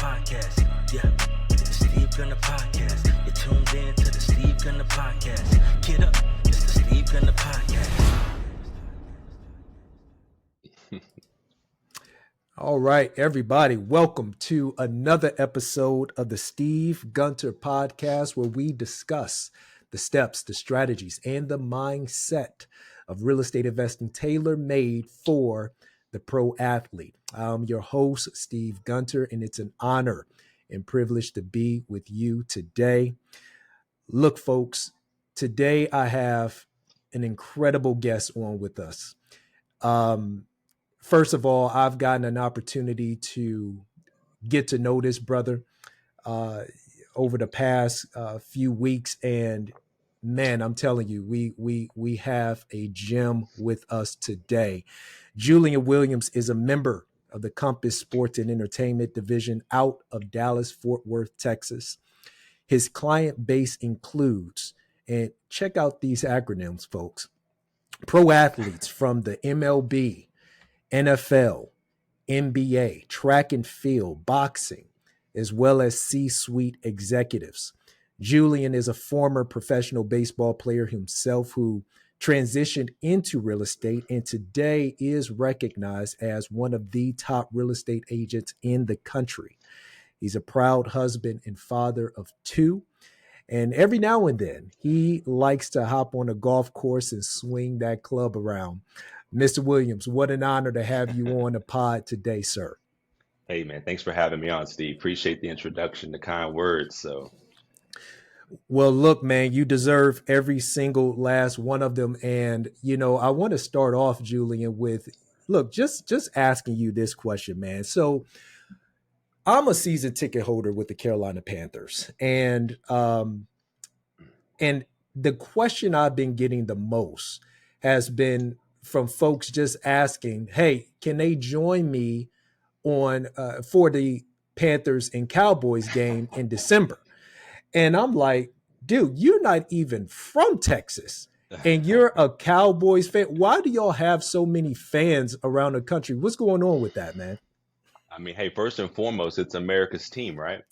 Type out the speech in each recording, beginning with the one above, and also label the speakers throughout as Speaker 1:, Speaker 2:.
Speaker 1: podcast. Yeah, it's the Steve Gunner podcast. You're tuned in to the Steve Gunner podcast. Get up, it's the Steve Gunner podcast.
Speaker 2: All right, everybody, welcome to another episode of the Steve Gunter podcast, where we discuss the steps, the strategies, and the mindset of real estate investing tailor-made for the pro athlete. I'm your host, Steve Gunter, and it's an honor and privilege to be with you today. Look, folks, today I have an incredible guest on with us. First of all, I've gotten an opportunity to get to know this brother over the past few weeks, and man, I'm telling you, we have a gem with us today. Julian Williams is a member of the Compass Sports and Entertainment Division out of Dallas, Fort Worth, Texas. His client base includes, and check out these acronyms, folks, pro athletes from the MLB, NFL, NBA, track and field, boxing, as well as C-suite executives. Julian is a former professional baseball player himself who transitioned into real estate and today is recognized as one of the top real estate agents in the country. He's a proud husband and father of two. And every now and then, he likes to hop on a golf course and swing that club around. Mr. Williams, what an honor to have you on the pod today, sir.
Speaker 3: Hey, man, thanks for having me on, Steve. Appreciate the introduction, the kind words.
Speaker 2: Well, look, man, you deserve every single last one of them. And, you know, I want to start off, Julian, with, look, just asking you this question, man. So I'm a season ticket holder with the Carolina Panthers. And the question I've been getting the most has been from folks just asking, hey, can they join me on for the Panthers and Cowboys game in December? And I'm like, dude, you're not even from Texas and you're a Cowboys fan. Why do y'all have so many fans around the country? What's going on with that, man?
Speaker 3: I mean, hey, first and foremost, it's America's team, right?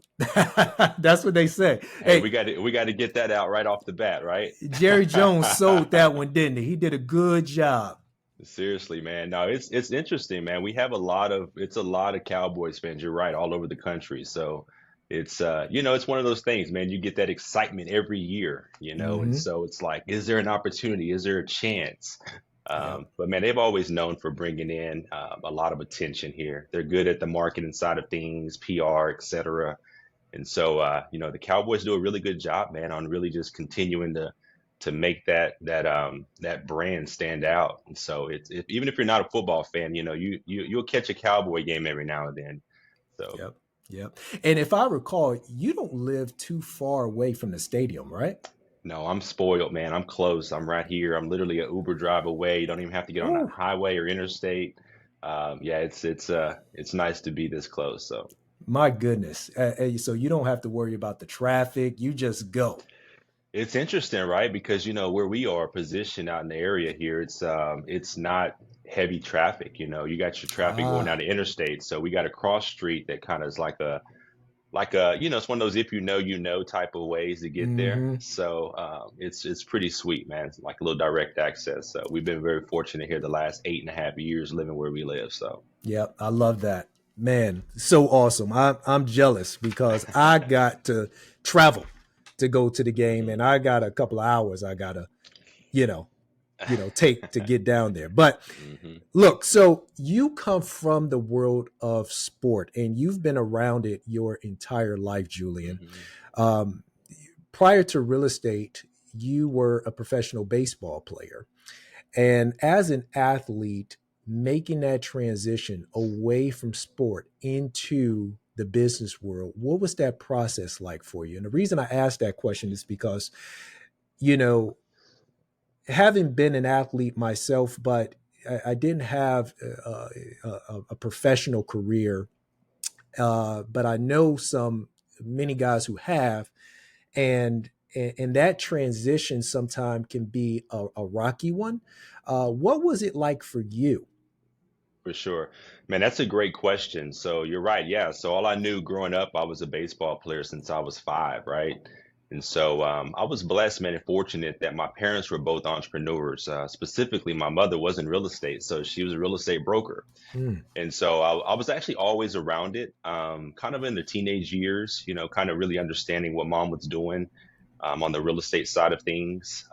Speaker 2: That's what they say.
Speaker 3: Hey, we got to get that out right off the bat, right?
Speaker 2: Jerry Jones sold that one, didn't he? He did a good job.
Speaker 3: Seriously, man. No, it's interesting, man. We have a lot of Cowboys fans. You're right, all over the country. So it's it's one of those things, man. You get that excitement every year, and so it's like, is there an opportunity? Is there a chance? But man, they've always known for bringing in a lot of attention here. They're good at the marketing side of things, PR, et cetera. And so, the Cowboys do a really good job, man, on really just continuing to make that brand stand out. And so even if you're not a football fan, you'll catch a Cowboy game every now and then. So.
Speaker 2: Yep. And if I recall, you don't live too far away from the stadium, right?
Speaker 3: No, I'm spoiled, man. I'm close. I'm right here. I'm literally an Uber drive away. You don't even have to get on a highway or interstate. It's nice to be this close. So.
Speaker 2: My goodness. So you don't have to worry about the traffic. You just go.
Speaker 3: It's interesting, right? Because, where we are positioned out in the area here, it's not heavy traffic. You got your traffic going down the interstate. So we got a cross street that kind of is like a, it's one of those, if you know type of ways to get there. So it's pretty sweet, man. It's like a little direct access. So we've been very fortunate here the last 8.5 years living where we live. So.
Speaker 2: Yep. I love that. Man, so awesome. I'm jealous because I got to travel to go to the game and I got a couple of hours I got to, take to get down there. But look, so you come from the world of sport and you've been around it your entire life, Julian. Prior to real estate, you were a professional baseball player. And as an athlete, making that transition away from sport into the business world, what was that process like for you? And the reason I asked that question is because, having been an athlete myself, but I didn't have a professional career, but I know many guys who have, and that transition sometimes can be a rocky one. What was it like for you?
Speaker 3: For sure. Man, that's a great question. So you're right. Yeah. So all I knew growing up, I was a baseball player since I was five, right? And so I was blessed, man, and fortunate that my parents were both entrepreneurs. Specifically, my mother was in real estate, so she was a real estate broker.
Speaker 2: Mm,
Speaker 3: And so I was actually always around it, kind of in the teenage years, kind of really understanding what mom was doing on the real estate side of things.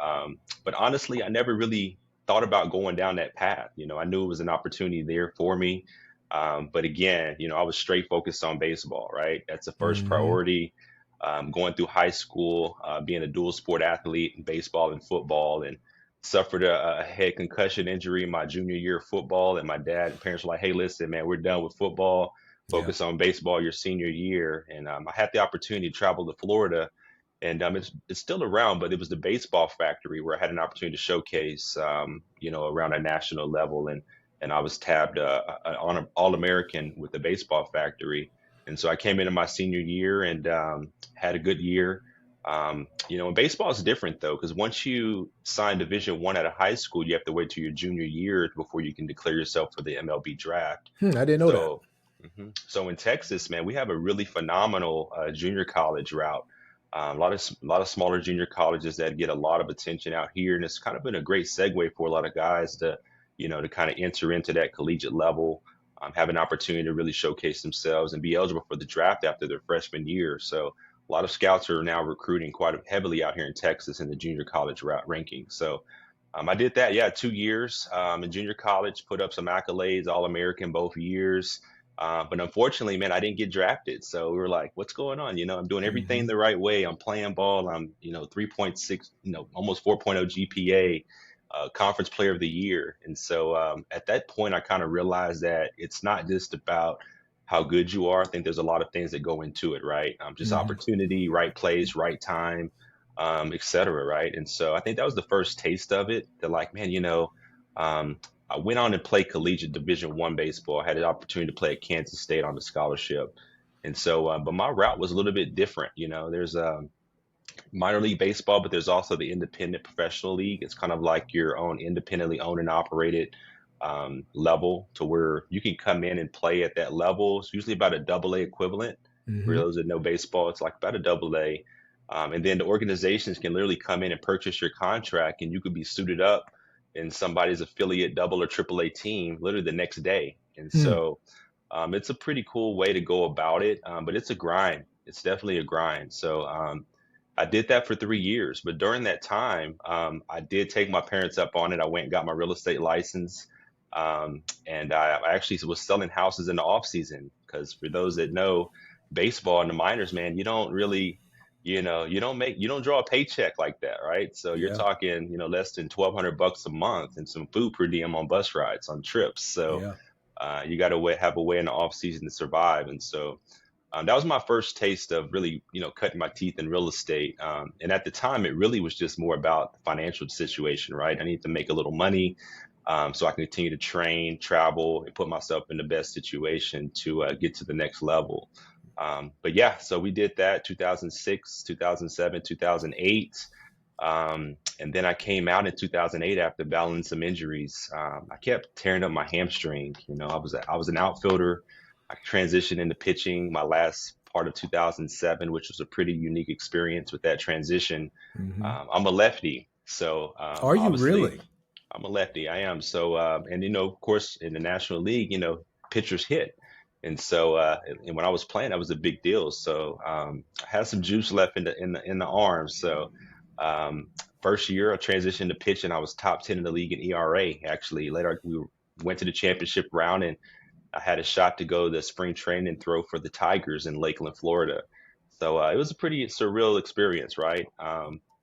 Speaker 3: But honestly, I never really thought about going down that path. I knew it was an opportunity there for me. But again, I was straight focused on baseball, right? That's the first
Speaker 2: hmm.
Speaker 3: priority. Going through high school, being a dual sport athlete in baseball and football, and suffered a head concussion injury my junior year of football. And my dad and parents were like, "Hey, listen, man, we're done with football.
Speaker 2: Yeah.
Speaker 3: Focus on baseball your senior year." And I had the opportunity to travel to Florida, and it's still around, but it was the baseball factory where I had an opportunity to showcase, around a national level, and I was tabbed on an All American with the baseball factory, and so I came into my senior year and had a good year. And baseball is different though, because once you sign Division 1 out of high school, you have to wait till your junior year before you can declare yourself for the MLB draft.
Speaker 2: I didn't know that.
Speaker 3: So in Texas, man, we have a really phenomenal junior college route. A lot of smaller junior colleges that get a lot of attention out here, and it's kind of been a great segue for a lot of guys to kind of enter into that collegiate level, have an opportunity to really showcase themselves and be eligible for the draft after their freshman year. So a lot of scouts are now recruiting quite heavily out here in Texas in the junior college route ranking. So I did that, yeah, 2 years in junior college, put up some accolades, All American both years. But unfortunately, man, I didn't get drafted. So we were like, what's going on? I'm doing everything
Speaker 2: Hmm.
Speaker 3: the right way. I'm playing ball. I'm, 3.6, almost 4.0 GPA, conference player of the year. And so at that point, I kind of realized that it's not just about how good you are. I think there's a lot of things that go into it, right? Just
Speaker 2: Hmm.
Speaker 3: opportunity, right place, right time, et cetera, right? And so I think that was the first taste of it. That like, man, um, I went on and played collegiate Division 1 baseball. I had an opportunity to play at Kansas State on the scholarship. And so, but my route was a little bit different. There's minor league baseball, but there's also the independent professional league. It's kind of like your own independently owned and operated level to where you can come in and play at that level. It's usually about a double A equivalent. For
Speaker 2: Hmm.
Speaker 3: those that know baseball, it's like about a double A. And then the organizations can literally come in and purchase your contract, and you could be suited up in somebody's affiliate double or triple A team literally the next day. And
Speaker 2: Hmm.
Speaker 3: so it's a pretty cool way to go about it, but it's a grind. It's definitely a grind. So I did that for 3 years, but during that time, I did take my parents up on it. I went and got my real estate license, and I actually was selling houses in the off season because for those that know baseball in the minors, man, you don't really, you don't draw a paycheck like that, right? So you're
Speaker 2: Yeah.
Speaker 3: talking, less than $1,200 a month and some food per diem on bus rides on trips. So
Speaker 2: Yeah.
Speaker 3: you got to have a way in the off season to survive, and so that was my first taste of really, cutting my teeth in real estate. And at the time, it really was just more about the financial situation, right? I need to make a little money so I can continue to train, travel, and put myself in the best situation to get to the next level. But yeah, so we did that 2006, 2007, 2008. And then I came out in 2008 after battling some injuries. I kept tearing up my hamstring. I was an outfielder. I transitioned into pitching my last part of 2007, which was a pretty unique experience with that transition.
Speaker 2: Hmm.
Speaker 3: I'm a lefty, so
Speaker 2: Are you
Speaker 3: obviously
Speaker 2: really?
Speaker 3: I'm a lefty. I am. So, and of course, in the National League, pitchers hit, and so and when I was playing, that was a big deal. So I had some juice left in the arms. So um, first year, I transitioned to pitching. I was top 10 in the league in ERA. Actually, later we went to the championship round, and I had a shot to go to spring training and throw for the Tigers in Lakeland, Florida. So it was a pretty surreal experience, right?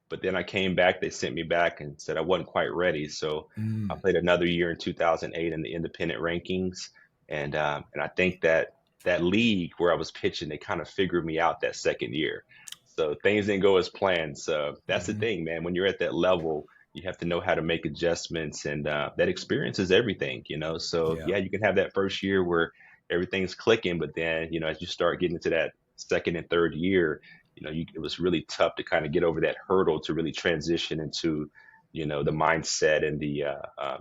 Speaker 3: But then I came back. They sent me back and said I wasn't quite ready. So I
Speaker 2: Mm.
Speaker 3: played another year in 2008 in the independent rankings, and I think that league where I was pitching, they kind of figured me out that second year. So things didn't go as planned. So that's the
Speaker 2: Hmm.
Speaker 3: thing, man. When you're at that level, you have to know how to make adjustments, and that experience is everything. So
Speaker 2: Yeah.
Speaker 3: yeah, you can have that first year where everything's clicking, but then as you start getting into that second and third year, it was really tough to kind of get over that hurdle to really transition into the mindset and the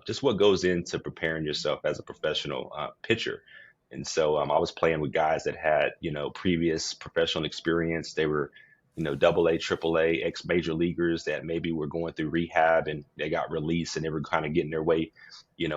Speaker 3: just what goes into preparing yourself as a professional pitcher. And so I was playing with guys that had, previous professional experience. They were, double A, triple A, ex major leaguers that maybe were going through rehab and they got released and they were kind of getting their way,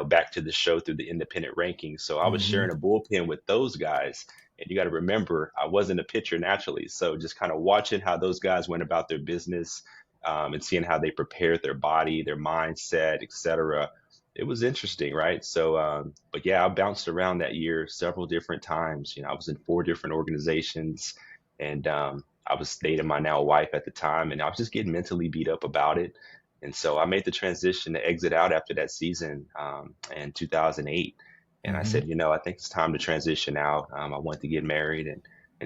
Speaker 3: back to the show through the independent rankings. So I was
Speaker 2: Hmm.
Speaker 3: sharing a bullpen with those guys. And you got to remember, I wasn't a pitcher naturally. So just kind of watching how those guys went about their business, and seeing how they prepared their body, their mindset, etc. It was interesting, right? So, but yeah, I bounced around that year several different times. I was in four different organizations, and I was dating my now wife at the time, and I was just getting mentally beat up about it. And so I made the transition to exit out after that season in 2008. And I
Speaker 2: Hmm.
Speaker 3: said, I think it's time to transition out. I wanted to get married and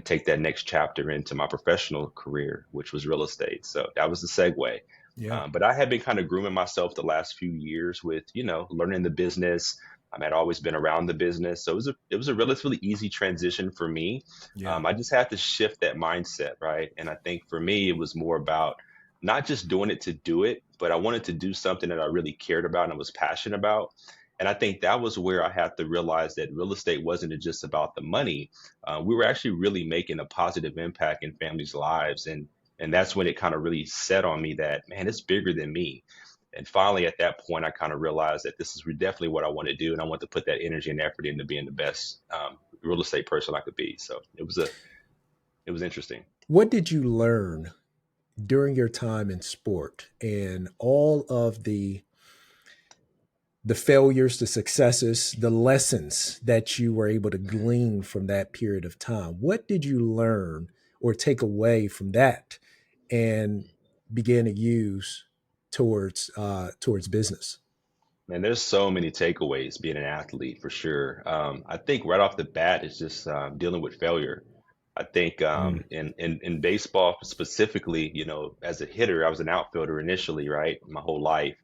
Speaker 3: take that next chapter into my professional career, which was real estate. So that was the segue.
Speaker 2: Yeah.
Speaker 3: But I had been kind of grooming myself the last few years with, learning the business. I had always been around the business, so it was a relatively easy transition for me.
Speaker 2: Yeah.
Speaker 3: I just had to shift that mindset, right? And I think for me, it was more about not just doing it to do it, but I wanted to do something that I really cared about and was passionate about. And I think that was where I had to realize that real estate wasn't just about the money. We were actually really making a positive impact in families' lives, and that's when it kind of really set on me that, man, it's bigger than me. And finally, at that point, I kind of realized that this is definitely what I want to do, and I want to put that energy and effort into being the best real estate person I could be. So it was interesting.
Speaker 2: What did you learn during your time in sport and all of the failures, the successes, the lessons that you were able to glean from that period of time? What did you learn or take away from that and begin to use towards business?
Speaker 3: Man, there's so many takeaways being an athlete for sure. I think right off the bat is just dealing with failure. I think
Speaker 2: Mm.
Speaker 3: in baseball specifically, as a hitter, I was an outfielder initially, right, my whole life.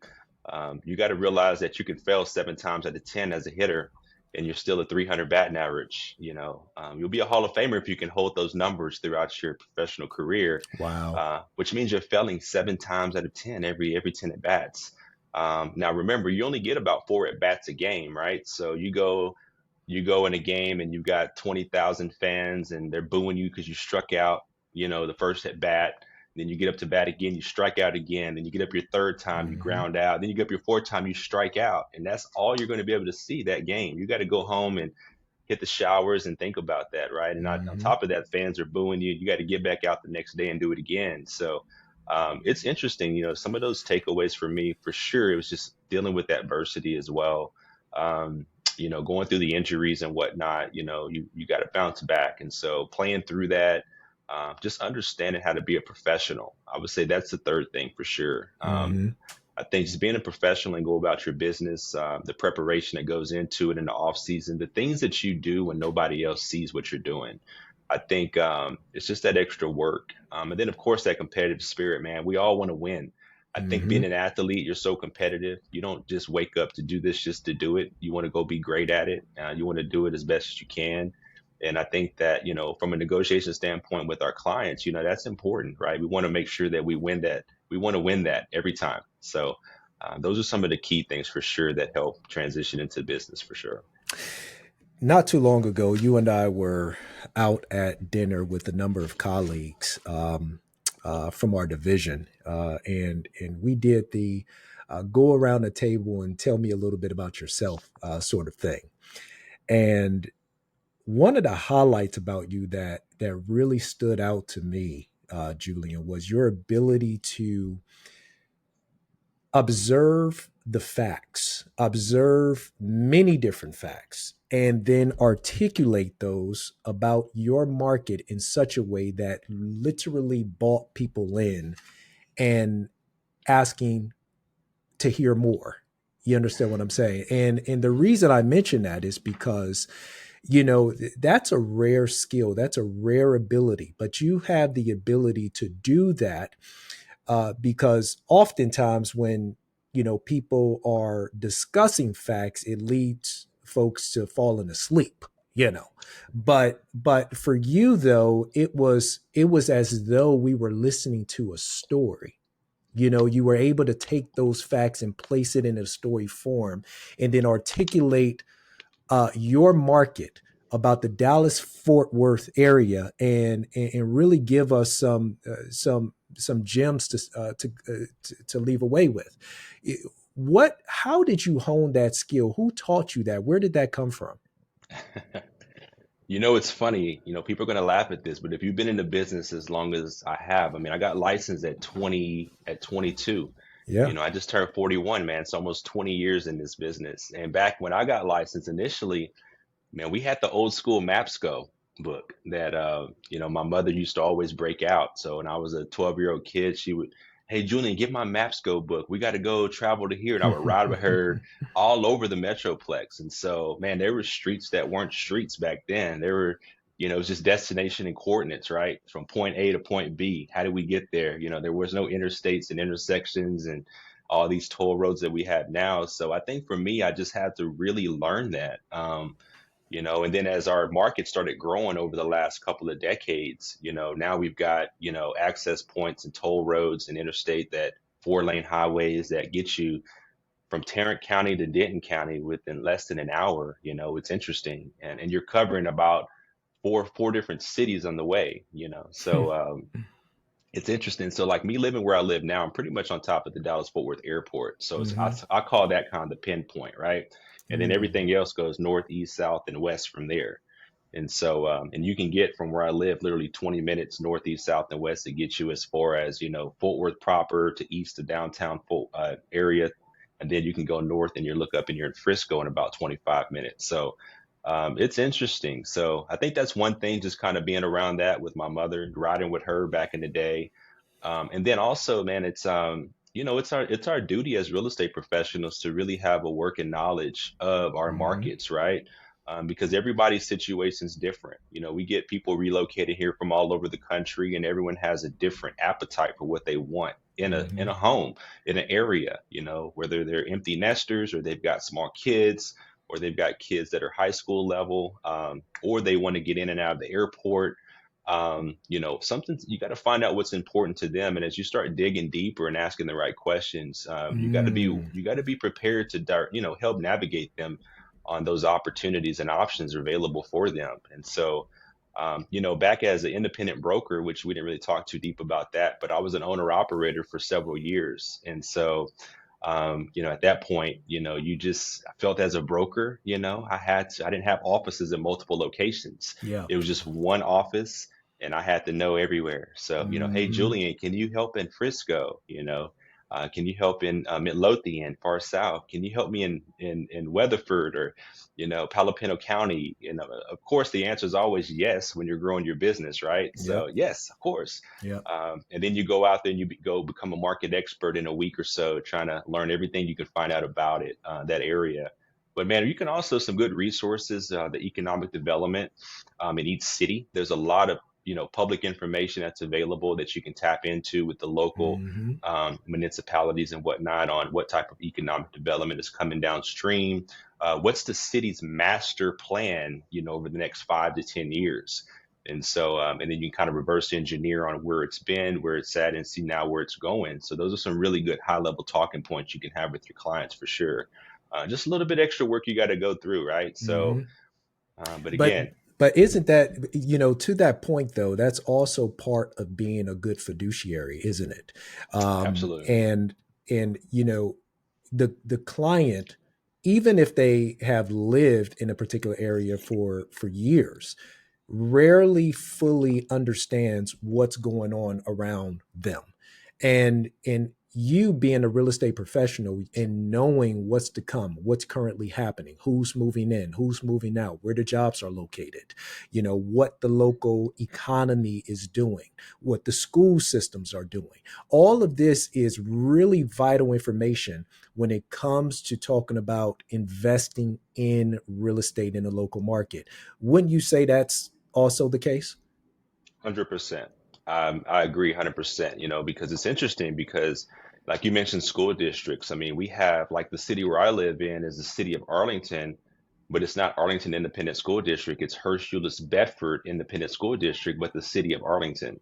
Speaker 3: You got to realize that you can fail 7 times out of 10 as a hitter, and you're still a 300 batting average. You'll be a Hall of Famer if you can hold those numbers throughout your professional career,
Speaker 2: Wow.
Speaker 3: which means you're failing 7 times out of 10 every 10 at bats. Now remember, you only get about 4 at bats a game, right? So you go in a game and you've got 20,000 fans and they're booing you because you struck out, the first at bat. Then you get up to bat again, you strike out again. Then you get up your third time, you
Speaker 2: Hmm.
Speaker 3: ground out. Then you get up your fourth time, you strike out. And that's all you're going to be able to see that game. You got to go home and hit the showers and think about that, right? And on
Speaker 2: Hmm.
Speaker 3: top of that, fans are booing you. You got to get back out the next day and do it again. So it's interesting, some of those takeaways for me, for sure, it was just dealing with adversity as well. Um, going through the injuries and whatnot, you got to bounce back. And so playing through that, just understanding how to be a professional. I would say that's the third thing for sure.
Speaker 2: Hmm.
Speaker 3: I think just being a professional and go about your business, the preparation that goes into it in the off season, the things that you do when nobody else sees what you're doing. I think it's just that extra work. And then, of course, that competitive spirit, man. We all want to win. I think being
Speaker 2: Hmm.
Speaker 3: an athlete, you're so competitive. You don't just wake up to do this just to do it. You want to go be great at it. You want to do it as best as you can. And I think that, from a negotiation standpoint with our clients, that's important, right? We want to make sure that we win that. We want to win that every time. So those are some of the key things for sure that help transition into business for sure.
Speaker 2: Not too long ago, you and I were out at dinner with a number of colleagues from our division, and we did the go around the table and tell me a little bit about yourself sort of thing. And one of the highlights about you that really stood out to me, Julian, was your ability to observe the facts, observe many different facts, and then articulate those about your market in such a way that literally brought people in and asking to hear more. You understand what I'm saying? And the reason I mention that is because that's a rare skill, that's a rare ability, but you have the ability to do that because oftentimes when people are discussing facts, it leads folks to falling asleep. But for you though, it was as though we were listening to a story, You were able to take those facts and place it in a story form, and then articulate your market about the Dallas Fort Worth area, and really give us some gems to leave away with. How did you hone that skill? Who taught you that? Where did that come from?
Speaker 3: It's funny, people are going to laugh at this, but if you've been in the business as long as I have, I mean, I got licensed at 22.
Speaker 2: Yeah.
Speaker 3: I just turned 41, man. It's almost 20 years in this business. And back when I got licensed initially, man, we had the old school MapsCo book that my mother used to always break out. So when I was a 12-year-old kid, she would, hey Julian, get my MapsCo book. We got to go travel to here. And I would ride with her all over the Metroplex. And so, man, there were streets that weren't streets back then. There were, it was just destination and coordinates, right? From point A to point B. How did we get there? There was no interstates and intersections and all these toll roads that we have now. So I think for me, I just had to really learn that. And then as our market started growing over the last couple of decades, now we've got, access points and toll roads and interstate, that 4-lane highways that get you from Tarrant County to Denton County within less than an hour. It's interesting. And you're covering about four different cities on the way, so it's interesting. So like me living where I live now, I'm pretty much on top of the Dallas Fort Worth airport. So I call that kind of the pinpoint, right? And then everything else goes north, east, south, and west from there. And so, and you can get from where I live literally 20 minutes north, east, south, and west to get you as far as, Fort Worth proper to east to downtown area. And then you can go north and you look up and you're in Frisco in about 25 minutes. So it's interesting. So I think that's one thing, just kind of being around that with my mother, riding with her back in the day. And then also, man, it's our duty as real estate professionals to really have a working knowledge of our
Speaker 2: Hmm.
Speaker 3: markets, right? Because everybody's situation is different. We get people relocated here from all over the country, and everyone has a different appetite for what they want in a
Speaker 2: Hmm.
Speaker 3: home, in an area. Whether they're empty nesters or they've got small kids, or they've got kids that are high school level, or they want to get in and out of the airport. Something, you got to find out what's important to them. And as you start digging deeper and asking the right questions,
Speaker 2: Mm.
Speaker 3: you got to be prepared to, help navigate them on those opportunities and options available for them. And so, back as an independent broker, which we didn't really talk too deep about that, but I was an owner operator for several years. And so, at that point, I felt as a broker, I didn't have offices in multiple locations.
Speaker 2: Yeah.
Speaker 3: It was just one office, and I had to know everywhere. So, hey,
Speaker 2: Hmm.
Speaker 3: Julian, can you help in Frisco? Can you help in Midlothian, far south? Can you help me in Weatherford, or, Palo Pinto County? Of course, the answer is always yes when you're growing your business, right?
Speaker 2: Yep.
Speaker 3: So, yes, of course.
Speaker 2: Yep.
Speaker 3: And then you go out there and go become a market expert in a week or so, trying to learn everything you can find out about it, that area. But man, you can also some good resources, the economic development in each city. There's a lot of public information that's available that you can tap into with the local
Speaker 2: Hmm.
Speaker 3: municipalities and whatnot on what type of economic development is coming downstream. What's the city's master plan, over the next 5 to 10 years? And so, and then you can kind of reverse engineer on where it's been, where it's at, and see now where it's going. So those are some really good high level talking points you can have with your clients for sure. Just a little bit extra work you got to go through, right? So,
Speaker 2: Hmm.
Speaker 3: but
Speaker 2: But
Speaker 3: again,
Speaker 2: but isn't that, to that point though, that's also part of being a good fiduciary, isn't it?
Speaker 3: absolutely.
Speaker 2: And the client, even if they have lived in a particular area for years, rarely fully understands what's going on around them. And you being a real estate professional and knowing what's to come, what's currently happening, who's moving in, who's moving out, where the jobs are located, what the local economy is doing, what the school systems are doing. All of this is really vital information when it comes to talking about investing in real estate in a local market. Wouldn't you say that's also the case?
Speaker 3: 100%. I agree 100%, because it's interesting because like you mentioned school districts. I mean, we have like the city where I live in is the city of Arlington, but it's not Arlington Independent School District. It's Hirsch Bedford Independent School District, but the city of Arlington.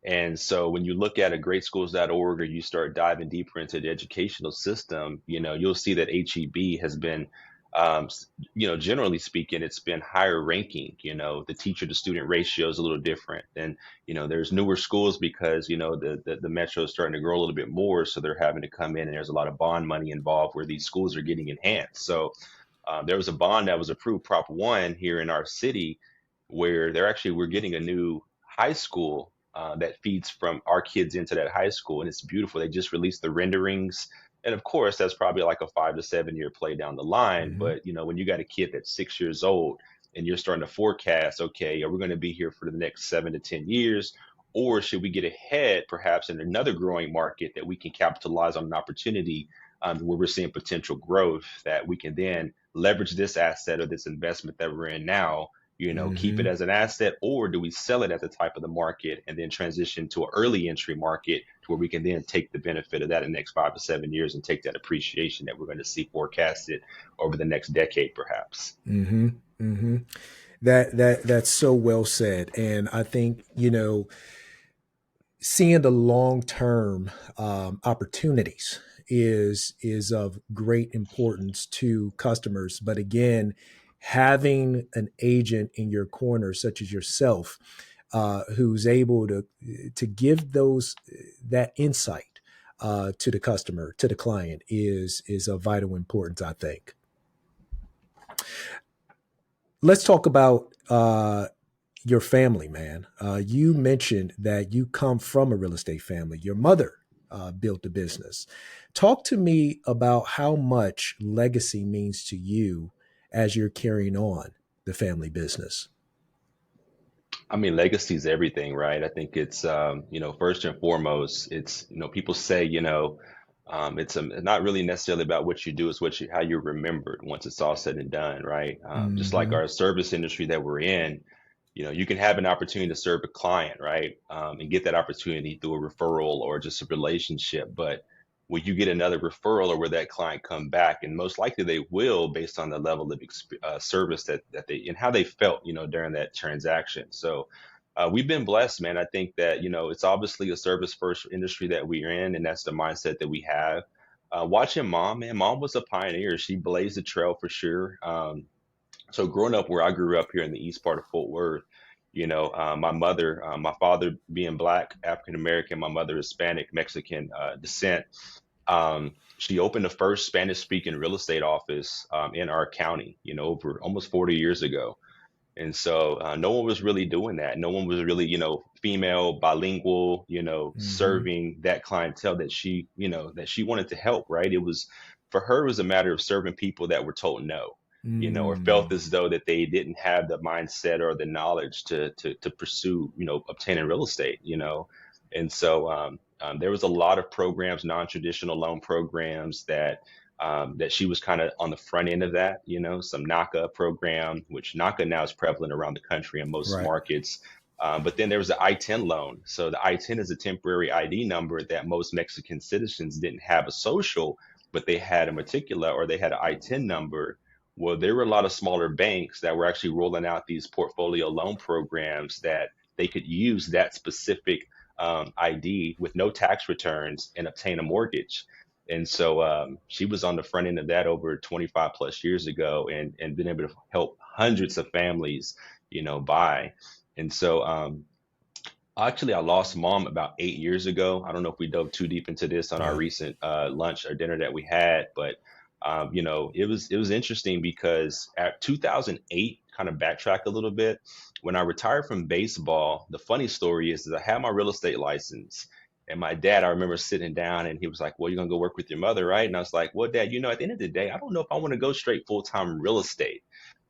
Speaker 3: And so when you look at a greatschools.org or you start diving deeper into the educational system, you'll see that HEB has been, generally speaking, it's been higher ranking. The teacher to student ratio is a little different. And, there's newer schools because, the metro is starting to grow a little bit more. So they're having to come in and there's a lot of bond money involved where these schools are getting enhanced. So there was a bond that was approved, Prop 1 here in our city, where we're getting a new high school that feeds from our kids into that high school. And it's beautiful. They just released the renderings. And of course, that's probably like a 5 to 7 year play down the line.
Speaker 2: Mm-hmm.
Speaker 3: But, when you got a kid that's 6 years old and you're starting to forecast, okay, are we going to be here for the next 7 to 10 years? Or should we get ahead perhaps in another growing market that we can capitalize on an opportunity where we're seeing potential growth that we can then leverage this asset or this investment that we're in now, keep it
Speaker 2: Mm-hmm.
Speaker 3: as an asset, or do we sell it at the type of the market and then transition to an early entry market to where we can then take the benefit of that in the next 5 to 7 years and take that appreciation that we're going to see forecasted over the next decade, perhaps.
Speaker 2: Mm-hmm. Mm-hmm. That's so well said. And I think, seeing the long-term opportunities is of great importance to customers. But again, having an agent in your corner, such as yourself, who's able to give that insight to the customer, to the client, is of vital importance, I think. Let's talk about your family, man. You mentioned that you come from a real estate family. Your mother built a business. Talk to me about how much legacy means to you as you're carrying on the family business.
Speaker 3: I mean, legacy is everything, right? I think it's, first and foremost, it's, people say, it's not really necessarily about what you do, it's how you're remembered once it's all said and done, right? Just like
Speaker 2: Mm-hmm.
Speaker 3: our service industry that we're in, you can have an opportunity to serve a client, right? And get that opportunity through a referral or just a relationship. But will you get another referral or will that client come back? And most likely they will based on the level of service that they and how they felt, during that transaction. So we've been blessed, man. I think that, it's obviously a service first industry that we're in, and that's the mindset that we have. Watching mom, man, mom was a pioneer. She blazed the trail for sure. So growing up where I grew up here in the east part of Fort Worth, my mother, my father being Black, African American, my mother Hispanic, Mexican descent. She opened the first Spanish speaking real estate office in our county, over almost 40 years ago. And so no one was really doing that. No one was really, female, bilingual,
Speaker 2: Mm-hmm.
Speaker 3: serving that clientele that she wanted to help, right? For her, it was a matter of serving people that were told no, or felt
Speaker 2: Mm.
Speaker 3: as though that they didn't have the mindset or the knowledge to pursue, obtaining real estate, And so there was a lot of programs, non-traditional loan programs that she was kind of on the front end of that, some NACA program, which NACA now is prevalent around the country in most
Speaker 2: Right.
Speaker 3: markets. But then there was the I-10 loan. So the I-10 is a temporary ID number that most Mexican citizens didn't have a social, but they had a particular or they had an I-10 number. Well, there were a lot of smaller banks that were actually rolling out these portfolio loan programs that they could use that specific ID with no tax returns and obtain a mortgage. And so she was on the front end of that over 25 plus years ago and been able to help hundreds of families, buy. And so actually, I lost mom about 8 years ago. I don't know if we dove too deep into this on our
Speaker 2: Yeah.
Speaker 3: recent lunch or dinner that we had, but it was interesting because at 2008, kind of backtrack a little bit. When I retired from baseball, the funny story is that I had my real estate license. And my dad, I remember sitting down and he was like, well, you're going to go work with your mother, right? And I was like, well, Dad, at the end of the day, I don't know if I want to go straight full-time real estate.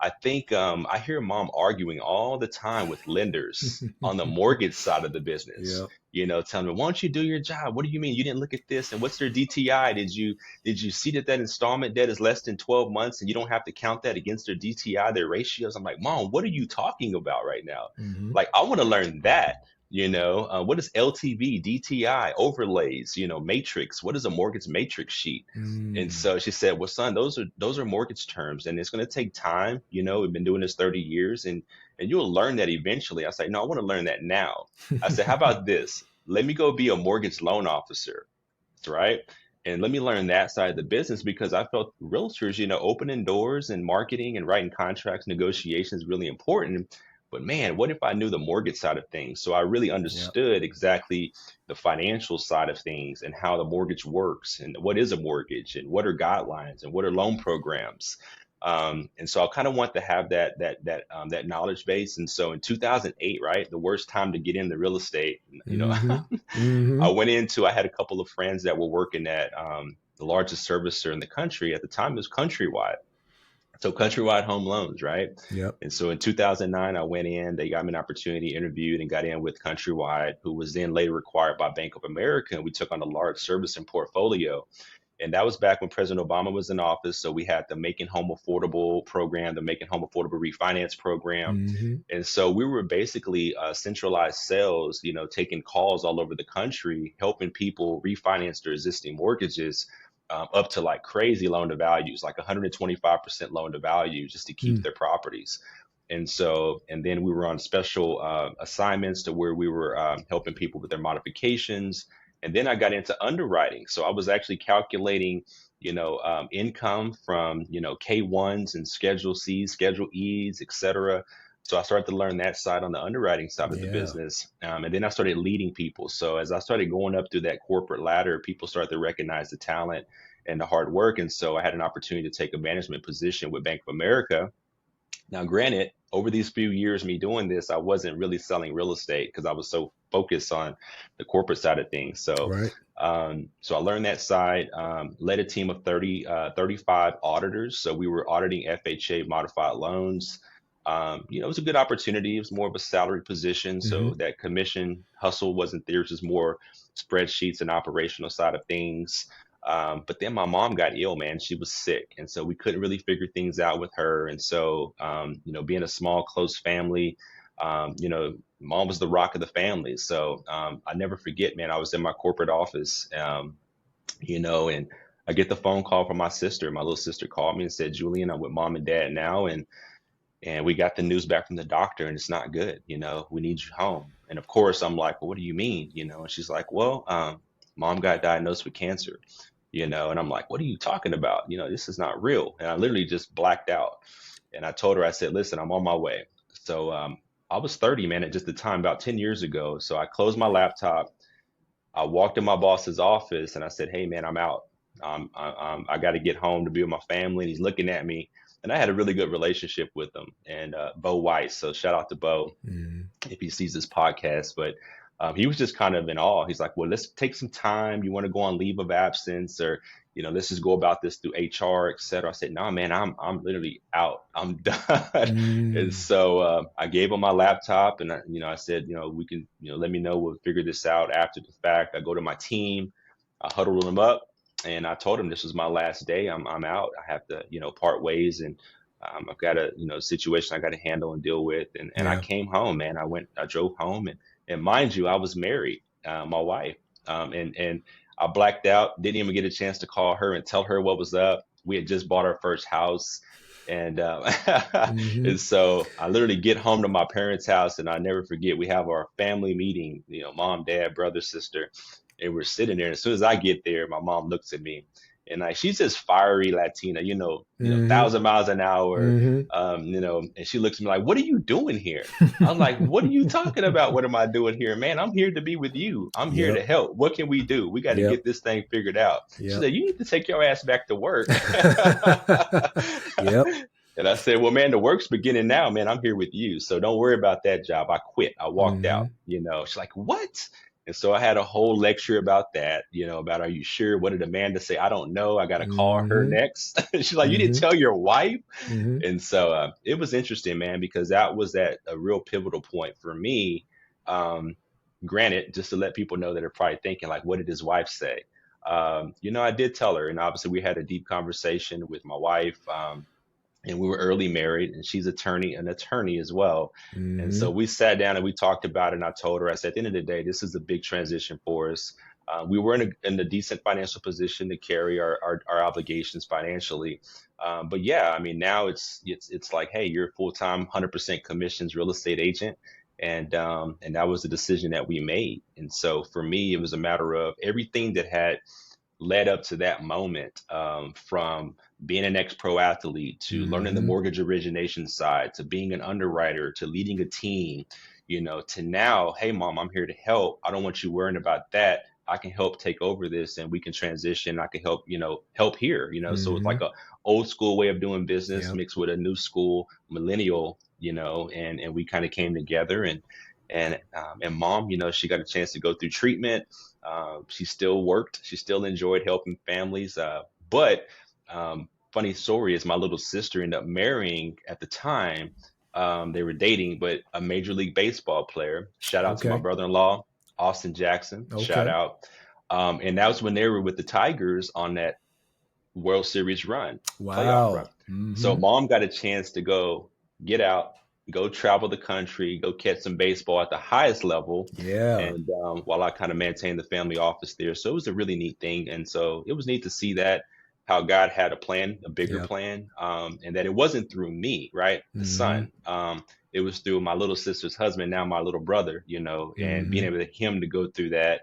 Speaker 3: I think I hear mom arguing all the time with lenders on the mortgage side of the business,
Speaker 2: Yeah.
Speaker 3: telling me, why don't you do your job? What do you mean you didn't look at this? And what's their DTI? Did you see that installment debt is less than 12 months and you don't have to count that against their DTI, their ratios? I'm like, Mom, what are you talking about right now?
Speaker 2: Mm-hmm.
Speaker 3: Like, I want to learn that. What is LTV, DTI, overlays, matrix? What is a mortgage matrix sheet? And
Speaker 2: Mm.
Speaker 3: so she said, well, son, those are mortgage terms, and it's going to take time. We've been doing this 30 years, and you'll learn that eventually. I said, no, I want to learn that now. I said, how about this? Let me go be a mortgage loan officer, right? And let me learn that side of the business, because I felt realtors, opening doors and marketing and writing contracts, negotiations really important. But man, what if I knew the mortgage side of things? So I really
Speaker 2: Yep.
Speaker 3: understood exactly the financial side of things and how the mortgage works and what is a mortgage and what are guidelines and what are loan programs. And so I kind of want to have that knowledge base. And so in 2008, right, the worst time to get into real estate,
Speaker 2: Mm-hmm. Mm-hmm.
Speaker 3: I had a couple of friends that were working at the largest servicer in the country at the time. It was Countrywide. So Countrywide Home Loans, right?
Speaker 2: Yep.
Speaker 3: And so in 2009, I went in, they got me an opportunity, interviewed, and got in with Countrywide, who was then later acquired by Bank of America. And we took on a large servicing portfolio. And that was back when President Obama was in office. So we had the Making Home Affordable program, the Making Home Affordable refinance program.
Speaker 2: Mm-hmm.
Speaker 3: And so we were basically centralized sales, taking calls all over the country, helping people refinance their existing mortgages up to like crazy loan to values, like 125% loan to value, just to keep
Speaker 2: Mm.
Speaker 3: their properties. And then we were on special assignments to where we were helping people with their modifications. And then I got into underwriting. So I was actually calculating, income from, K1s and Schedule Cs, Schedule Es, et cetera. So I started to learn that side on the underwriting side of the
Speaker 2: Yeah.
Speaker 3: business. And then I started leading people. So as I started going up through that corporate ladder, people started to recognize the talent and the hard work. And so I had an opportunity to take a management position with Bank of America. Now, granted, over these few years, me doing this, I wasn't really selling real estate because I was so focused on the corporate side of things.
Speaker 2: Right.
Speaker 3: So I learned that side, led a team of 35 auditors. So we were auditing FHA modified loans. It was a good opportunity. It was more of a salary position.
Speaker 2: Mm-hmm.
Speaker 3: So that commission hustle wasn't there. It was just more spreadsheets and operational side of things. But then my mom got ill, man. She was sick. And so we couldn't really figure things out with her. And so, being a small, close family, mom was the rock of the family. So I never forget, man, I was in my corporate office, and I get the phone call from my sister. My little sister called me and said, Julian, I'm with mom and dad now. And we got the news back from the doctor, and it's not good. We need you home. And of course, I'm like, well, what do you mean? And she's like, well, mom got diagnosed with cancer, and I'm like, what are you talking about? This is not real. And I literally just blacked out. And I told her, I said, listen, I'm on my way. So I was 30, man, at just the time, about 10 years ago. So I closed my laptop. I walked in my boss's office and I said, hey, man, I'm out. I got to get home to be with my family. And he's looking at me. And I had a really good relationship with him, and Bo Weiss. So shout out to Bo
Speaker 2: Mm.
Speaker 3: if he sees this podcast. But he was just kind of in awe. He's like, well, let's take some time. You want to go on leave of absence, or, let's just go about this through HR, et cetera. I said, no, man, I'm literally out. I'm done. And
Speaker 2: Mm.
Speaker 3: so I gave him my laptop, and I said, we can, let me know. We'll figure this out after the fact. I go to my team. I huddled them up. And I told him this was my last day. I'm out. I have to, part ways, and I've got a, situation I got to handle and deal with. And I
Speaker 2: Yeah.
Speaker 3: came home, man. I drove home, and mind you, I was married, my wife, and I blacked out. Didn't even get a chance to call her and tell her what was up. We had just bought our first house, and
Speaker 2: Mm-hmm.
Speaker 3: and so I literally get home to my parents' house, and I never forget. We have our family meeting, mom, dad, brother, sister, and we're sitting there. And as soon as I get there, my mom looks at me, and like she's this fiery Latina,
Speaker 2: Mm-hmm.
Speaker 3: 1,000 miles an hour,
Speaker 2: Mm-hmm.
Speaker 3: and she looks at me like, "What are you doing here?" I'm like, "What are you talking about? What am I doing here, man? I'm here to be with you. I'm here to
Speaker 2: Yep.
Speaker 3: help. What can we do? We got to
Speaker 2: Yep.
Speaker 3: get this thing figured out." She
Speaker 2: Yep.
Speaker 3: said, "You need to take your ass back to work."
Speaker 2: Yep.
Speaker 3: And I said, well, man, the work's beginning now, man. I'm here with you. So don't worry about that job. I quit. I walked
Speaker 2: Mm-hmm.
Speaker 3: out, She's like, what? And so I had a whole lecture about that, about, are you sure? What did Amanda say? I don't know. I got to call her
Speaker 2: Mm-hmm.
Speaker 3: next. She's like, you didn't
Speaker 2: Mm-hmm.
Speaker 3: tell your wife?
Speaker 2: Mm-hmm.
Speaker 3: And so it was interesting, man, because that was at a real pivotal point for me. Um, Granted, just to let people know that are probably thinking, like, what did his wife say? I did tell her, and obviously we had a deep conversation with my wife. and we were early married, and she's an attorney as well. And so
Speaker 2: Hmm.
Speaker 3: we sat down and we talked about it. And I told her, I said, at the end of the day, this is a big transition for us. We were in a decent financial position to carry our obligations financially. But yeah, I mean, now it's like, hey, you're a full-time, 100% commissions real estate agent. And that was the decision that we made. And so for me, it was a matter of everything that had led up to that moment, from being an ex-pro athlete to learning the
Speaker 2: Hmm.
Speaker 3: mortgage origination side to being an underwriter to leading a team, to now, hey mom, I'm here to help. I don't want you worrying about that. I can help take over this and we can transition. I can help, help here, so it's like
Speaker 2: Hmm.
Speaker 3: a old school way of doing business
Speaker 2: Yep.
Speaker 3: mixed with a new school millennial, and we kind of came together, and mom, she got a chance to go through treatment. She still worked. She still enjoyed helping families. But funny story is my little sister ended up marrying at the time. They were dating, but a Major League Baseball player. Shout out to my
Speaker 2: Okay.
Speaker 3: brother-in-law, Austin Jackson. Shout
Speaker 2: Okay.
Speaker 3: out. And that was when they were with the Tigers on that World Series run, playoff run.
Speaker 2: Wow.
Speaker 3: So
Speaker 2: Hmm.
Speaker 3: mom got a chance to go get out, go travel the country, go catch some baseball at the highest level,
Speaker 2: Yeah.
Speaker 3: and while I kind of maintained the family office there. So it was a really neat thing, and so it was neat to see that how God had a plan, a bigger
Speaker 2: Yep.
Speaker 3: plan, and that it wasn't through me, right, the
Speaker 2: Hmm.
Speaker 3: son. It was through my little sister's husband, now my little brother, and being
Speaker 2: Hmm.
Speaker 3: able to him to go through that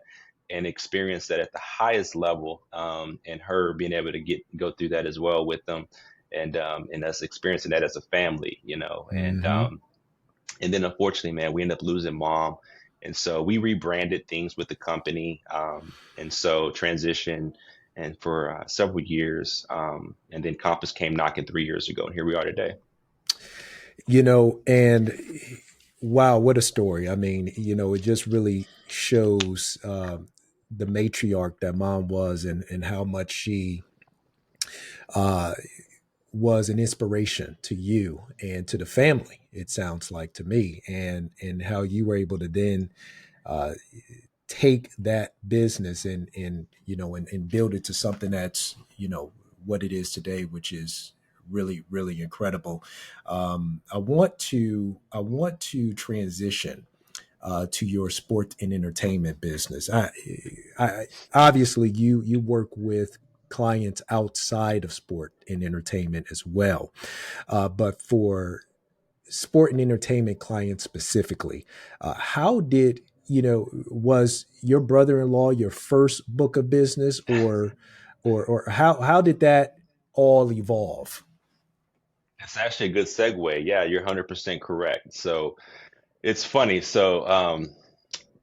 Speaker 3: and experience that at the highest level, and her being able to go through that as well with them, and us experiencing that as a family,
Speaker 2: Hmm.
Speaker 3: and then unfortunately, man, we ended up losing mom, and so we rebranded things with the company, and so transition, and for several years, and then Compass came knocking 3 years ago, and here we are today.
Speaker 2: And wow, what a story. I mean, it just really shows the matriarch that mom was, and how much she uh, was an inspiration to you and to the family, it sounds like to me, and how you were able to then uh, take that business and build it to something that's what it is today, which is really, really incredible. I want to transition to your sport and entertainment business. I obviously you work with clients outside of sport and entertainment as well, but for sport and entertainment clients specifically, how did was your brother-in-law your first book of business, or how did that all evolve?
Speaker 3: It's actually a good segue. Yeah, you're 100% correct. So it's funny. So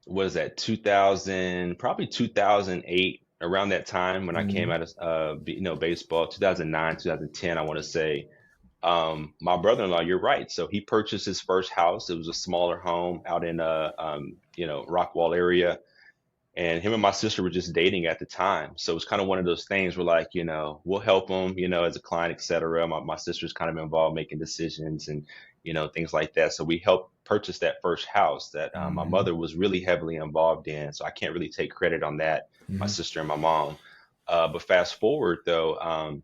Speaker 3: what is that? 2000, probably 2008, around that time when I came
Speaker 2: Hmm.
Speaker 3: out of baseball, 2009, 2010, I want to say. My brother-in-law, you're right. So he purchased his first house. It was a smaller home out in Rockwall area, and him and my sister were just dating at the time. So it was kind of one of those things where, like, we'll help him, as a client, etc. My sister's kind of involved making decisions and things like that. So we helped purchase that first house that my
Speaker 2: Hmm.
Speaker 3: mother was really heavily involved in. So I can't really take credit on that. My
Speaker 2: Hmm.
Speaker 3: sister and my mom. But fast forward though,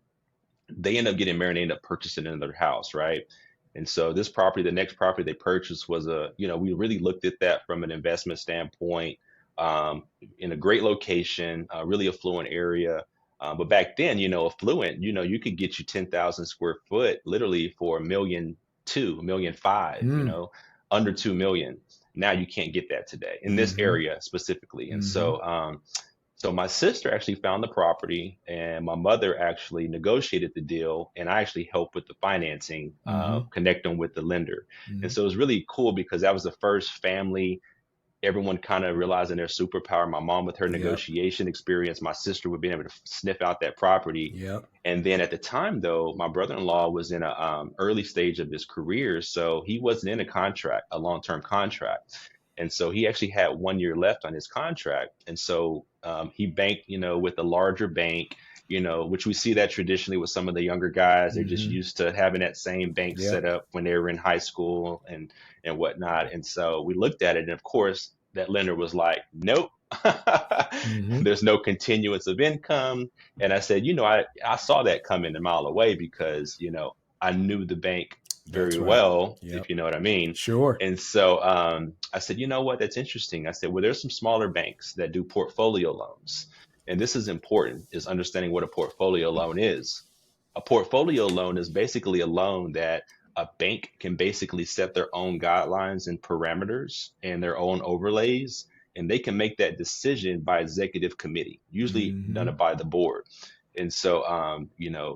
Speaker 3: they end up getting married and end up purchasing another house, right? And so this property, the next property they purchased was we really looked at that from an investment standpoint, in a great location, a really affluent area. But back then, affluent, you could get you 10,000 square foot literally for $1.2 million, 1.5 million,
Speaker 2: Hmm.
Speaker 3: under 2 million. Now you can't get that today in this
Speaker 2: Hmm.
Speaker 3: area specifically. And
Speaker 2: Hmm.
Speaker 3: so my sister actually found the property, and my mother actually negotiated the deal, and I actually helped with the financing,
Speaker 2: Hmm.
Speaker 3: connect them with the lender. And
Speaker 2: Hmm.
Speaker 3: so it was really cool because that was the first family, everyone kind of realizing their superpower. My mom with her
Speaker 2: Yep.
Speaker 3: negotiation experience, my sister with being able to sniff out that property.
Speaker 2: Yep.
Speaker 3: And then at the time, though, my brother-in-law was in a early stage of his career, so he wasn't in a contract, a long-term contract. And so he actually had 1 year left on his contract. And so he banked, with a larger bank, which we see that traditionally with some of the younger guys. They're just
Speaker 2: Hmm.
Speaker 3: used to having that same bank set
Speaker 2: Yep.
Speaker 3: up when they were in high school and whatnot. And so we looked at it, and of course, that lender was like, nope.
Speaker 2: Hmm.
Speaker 3: There's no continuance of income. And I said, I saw that coming a mile away because, I knew the bank
Speaker 2: That's
Speaker 3: very
Speaker 2: right.
Speaker 3: well,
Speaker 2: Yep.
Speaker 3: if you know what I mean.
Speaker 2: Sure.
Speaker 3: And so I said, you know what, that's interesting. I said, well, there's some smaller banks that do portfolio loans. And this is important, is understanding what a portfolio loan is. A portfolio loan is basically a loan that a bank can basically set their own guidelines and parameters and their own overlays, and they can make that decision by executive committee, usually
Speaker 2: Hmm.
Speaker 3: done by the board. And so,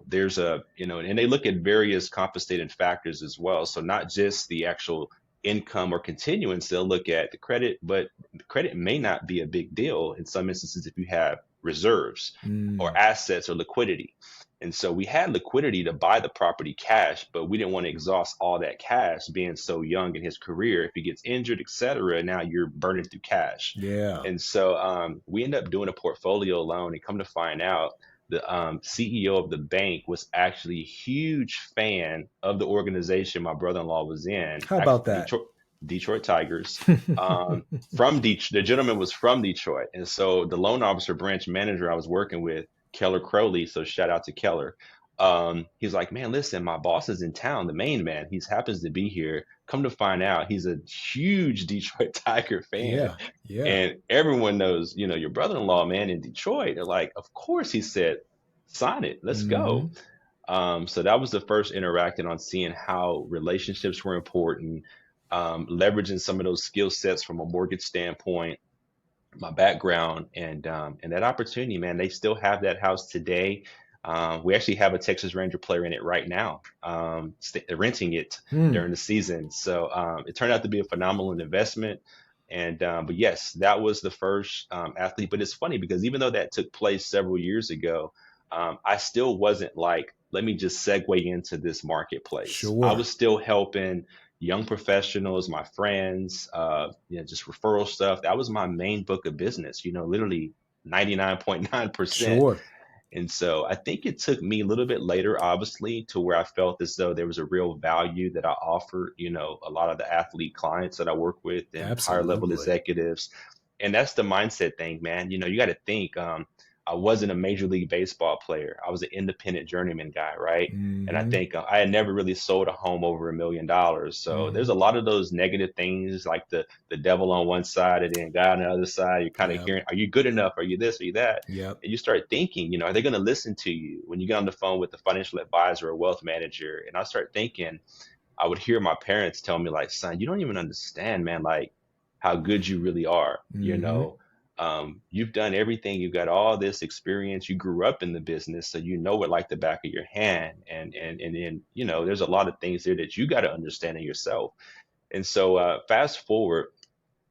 Speaker 3: there's and they look at various compensating factors as well. So not just the actual income or continuance, they'll look at the credit, but the credit may not be a big deal in some instances if you have reserves or
Speaker 2: Mm.
Speaker 3: assets or liquidity. And so we had liquidity to buy the property cash, but we didn't want to exhaust all that cash being so young in his career. If he gets injured, et cetera, now you're burning through cash.
Speaker 2: Yeah.
Speaker 3: And so we ended up doing a portfolio loan, and come to find out, the CEO of the bank was actually a huge fan of the organization my brother-in-law was in,
Speaker 2: How
Speaker 3: actually
Speaker 2: about that?
Speaker 3: Detroit Tigers. From Detroit, the gentleman was from Detroit, and so the loan officer branch manager I was working with, Keller Crowley, so shout out to Keller. He's like, man, listen, my boss is in town, the main man. He happens to be here. Come to find out, he's a huge Detroit Tiger fan,
Speaker 2: Yeah. Yeah.
Speaker 3: and everyone knows, your brother-in-law, man, in Detroit. They're like, of course, he said, sign it, let's go.
Speaker 2: Hmm.
Speaker 3: So that was the first interacting on seeing how relationships were important, leveraging some of those skill sets from a mortgage standpoint, my background, and that opportunity, man. They still have that house today. We actually have a Texas Ranger player in it right now, renting it
Speaker 2: Hmm.
Speaker 3: during the season. So it turned out to be a phenomenal investment. And but yes, that was the first athlete. But it's funny because even though that took place several years ago, I still wasn't like, let me just segue into this marketplace. I
Speaker 2: Sure.
Speaker 3: was still helping young professionals, my friends, just referral stuff. That was my main book of business, literally 99.9%.
Speaker 2: Sure.
Speaker 3: And so I think it took me a little bit later, obviously, to where I felt as though there was a real value that I offered, a lot of the athlete clients that I work with and higher level
Speaker 2: Absolutely.
Speaker 3: executives. And that's the mindset thing, man. You got to think, I wasn't a major league baseball player. I was an independent journeyman guy, right? And I
Speaker 2: Hmm.
Speaker 3: think I had never really sold a home over $1 million. So there's
Speaker 2: Hmm.
Speaker 3: a lot of those negative things, like the devil on one side and then God on the other side. You're kind of
Speaker 2: Yep.
Speaker 3: hearing, are you good enough? Are you this? Are you that?
Speaker 2: Yep.
Speaker 3: And you start thinking, are they going to listen to you when you get on the phone with the financial advisor or wealth manager? And I start thinking, I would hear my parents tell me, like, son, you don't even understand, man, like how good you really are.
Speaker 2: Hmm.
Speaker 3: You've done everything. You've got all this experience. You grew up in the business, so you know it like the back of your hand. And then, there's a lot of things there that you got to understand in yourself. And so fast forward,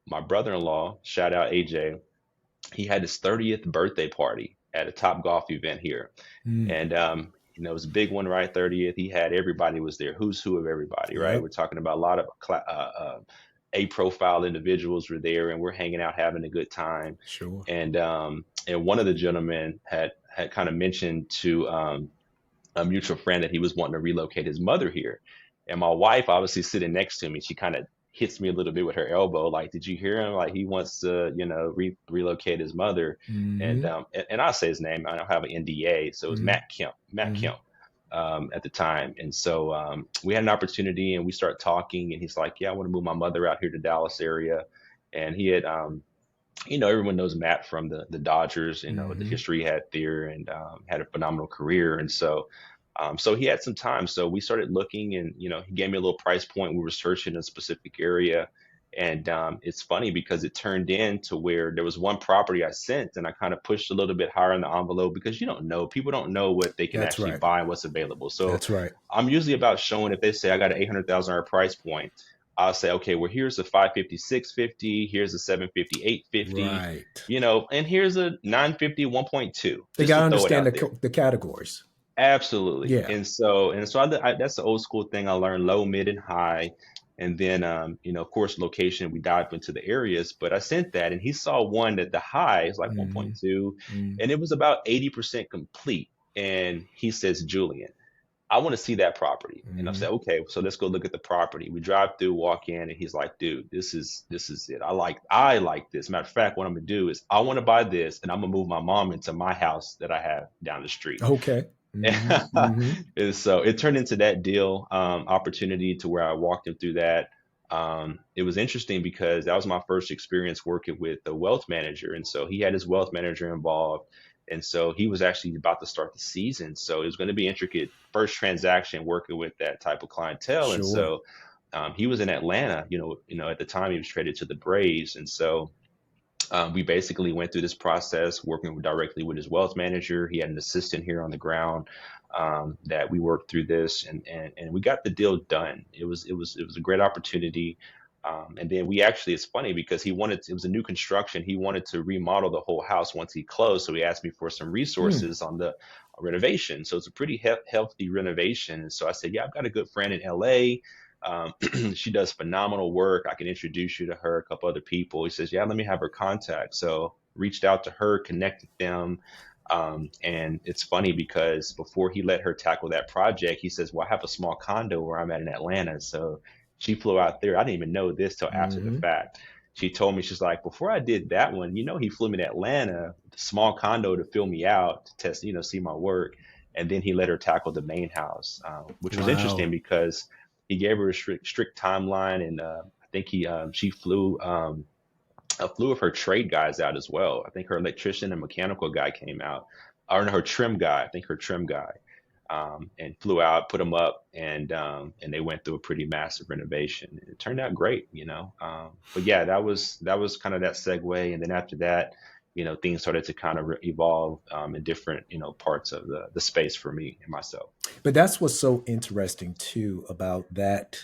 Speaker 3: my brother-in-law, shout out AJ, he had his 30th birthday party at a Top Golf event here.
Speaker 2: Mm.
Speaker 3: And it was a big one, right? 30th. He had everybody was there, who's who of everybody, right? We're
Speaker 2: Yep.
Speaker 3: talking about a lot of A profile individuals were there, and we're hanging out, having a good time.
Speaker 2: Sure.
Speaker 3: And one of the gentlemen had kind of mentioned to a mutual friend that he was wanting to relocate his mother here. And my wife, obviously sitting next to me, she kind of hits me a little bit with her elbow, like, "Did you hear him? Like, he wants to, relocate his mother." And
Speaker 2: Hmm.
Speaker 3: I'll say his name. I don't have an NDA, so it was
Speaker 2: Hmm.
Speaker 3: Matt Kemp. Matt
Speaker 2: Hmm.
Speaker 3: Kemp. At the time. And so we had an opportunity, and we start talking, and he's like, yeah, I want to move my mother out here to Dallas area. And he had, everyone knows Matt from the Dodgers, the
Speaker 2: Hmm.
Speaker 3: history he had there, and had a phenomenal career. And so he had some time. So we started looking, and, he gave me a little price point. We were searching a specific area. And it's funny because it turned into where there was one property I sent, and I kind of pushed a little bit higher in the envelope because you don't know, people don't know what they can
Speaker 2: That's
Speaker 3: actually
Speaker 2: right.
Speaker 3: buy and what's available. So
Speaker 2: That's right.
Speaker 3: I'm usually about showing, if they say I got an $800,000 price point, I'll say, okay, well, here's a 550, 650, here's a 750, 850,
Speaker 2: Right.
Speaker 3: and here's a 950, 1.2,
Speaker 2: They
Speaker 3: just
Speaker 2: got
Speaker 3: to
Speaker 2: to
Speaker 3: throw it
Speaker 2: understand
Speaker 3: out there.
Speaker 2: the categories.
Speaker 3: Absolutely.
Speaker 2: Yeah.
Speaker 3: And so that's the old school thing. I learned low, mid, and high. And then, of course, location, we dived into the areas, but I sent that, and he saw one that the high is like
Speaker 2: Hmm.
Speaker 3: 1.2,
Speaker 2: Hmm.
Speaker 3: and it was about 80% complete. And he says, Julian, I want to see that property. And I
Speaker 2: Hmm.
Speaker 3: said, okay, so let's go look at the property. We drive through, walk in, and he's like, dude, this is it. I like this. Matter of fact, what I'm gonna do is I want to buy this, and I'm gonna move my mom into my house that I have down the street.
Speaker 2: Okay. Mm-hmm. Mm-hmm.
Speaker 3: And so it turned into that deal opportunity to where I walked him through that. It was interesting because that was my first experience working with a wealth manager. And so he had his wealth manager involved. And so he was actually about to start the season. So it was going to be intricate first transaction working with that type of clientele. And
Speaker 2: Sure.
Speaker 3: so he was in Atlanta, at the time he was traded to the Braves. And so we basically went through this process working directly with his wealth manager. He had an assistant here on the ground that we worked through this, and we got the deal done. It was a great opportunity. And then we actually, it's funny because it was a new construction. He wanted to remodel the whole house once he closed. So he asked me for some
Speaker 2: Mm.
Speaker 3: resources on the renovation. So it's a pretty healthy renovation. And so I said, yeah, I've got a good friend in LA. She does phenomenal work. I can introduce you to her, a couple other people. He says, yeah, let me have her contact. So reached out to her, connected them. And it's funny because before he let her tackle that project, he says, well, I have a small condo where I'm at in Atlanta. So she flew out there. I didn't even know this till after the
Speaker 2: Mm-hmm.
Speaker 3: fact. She told me, she's like, before I did that one, he flew me to Atlanta, the small condo to fill me out, to test, see my work. And then he let her tackle the main house, which was interesting
Speaker 2: Wow.
Speaker 3: because he gave her a strict timeline. And I think she flew a few of her trade guys out as well. I think her electrician and mechanical guy came out, or no, her trim guy. I think her trim guy, and flew out, put them up, and they went through a pretty massive renovation. It turned out great. But yeah, that was kind of that segue, and then after that, things started to kind of evolve in different parts of the space for me and myself.
Speaker 2: But that's what's so interesting too about that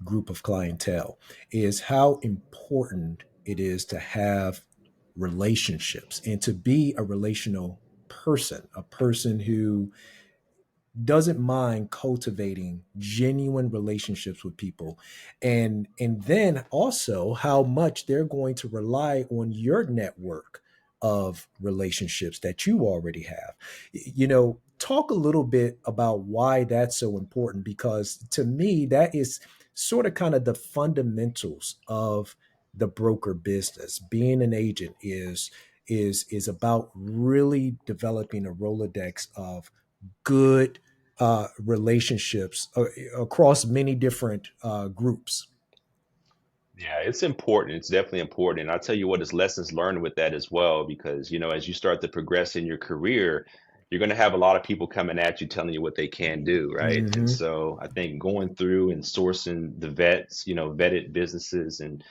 Speaker 2: group of clientele is how important it is to have relationships and to be a relational person, a person who doesn't mind cultivating genuine relationships with people, and then also how much they're going to rely on your network of relationships that you already have. Talk a little bit about why that's so important, because to me that is sort of kind of the fundamentals of the broker business. Being an agent is about really developing a Rolodex of good relationships across many different groups.
Speaker 3: Yeah, it's important. It's definitely important. And I'll tell you what, it's lessons learned with that as well, because, as you start to progress in your career, you're going to have a lot of people coming at you telling you what they can do, right? And
Speaker 2: Hmm.
Speaker 3: so I think going through and sourcing the vetted businesses and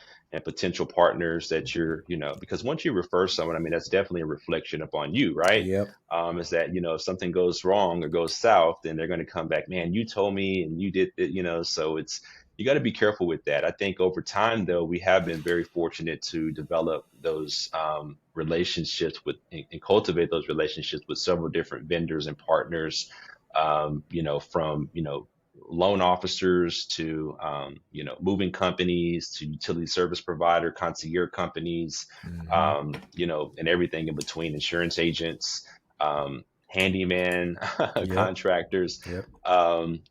Speaker 3: potential partners that because once you refer someone, I mean, that's definitely a reflection upon you, right?
Speaker 2: Yep.
Speaker 3: Is that, if something goes wrong or goes south, then they're going to come back, man, you told me and you did it, so you got to be careful with that. I think over time, though, we have been very fortunate to develop those relationships and cultivate those relationships with several different vendors and partners, from, loan officers to, moving companies to utility service provider, concierge companies,
Speaker 2: Hmm.
Speaker 3: and everything in between, insurance agents, handyman,
Speaker 2: Yep.
Speaker 3: contractors.
Speaker 2: Yep.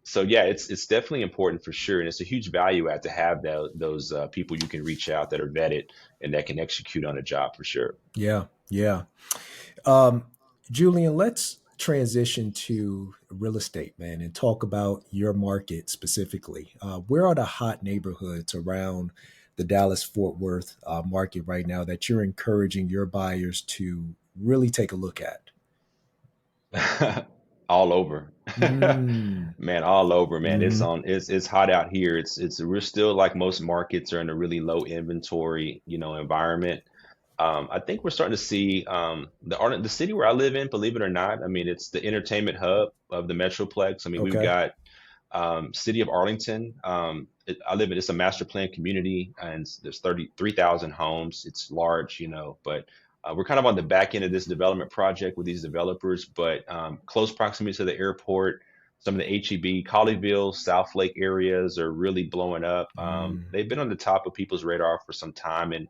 Speaker 3: So yeah, it's definitely important for sure, and it's a huge value add to have those people you can reach out that are vetted and that can execute on a job for sure.
Speaker 2: Yeah. Yeah. Um, Julian, let's transition to real estate, man, and talk about your market specifically. Where are the hot neighborhoods around the Dallas Fort Worth market right now that you're encouraging your buyers to really take a look at?
Speaker 3: All over.
Speaker 2: Mm.
Speaker 3: Man, all over, man. It's
Speaker 2: Hmm.
Speaker 3: on it's hot out here. We're still, like most markets, are in a really low inventory, environment. I think we're starting to see the city where I live in, believe it or not. I mean, it's the entertainment hub of the Metroplex. I mean, we've
Speaker 2: Okay.
Speaker 3: got city of Arlington. It's a master plan community, and there's 33,000 homes. It's large, but we're kind of on the back end of this development project with these developers, but close proximity to the airport. Some of the HEB, Colleyville, South Lake areas are really blowing up.
Speaker 2: Mm.
Speaker 3: They've been on the top of people's radar for some time, and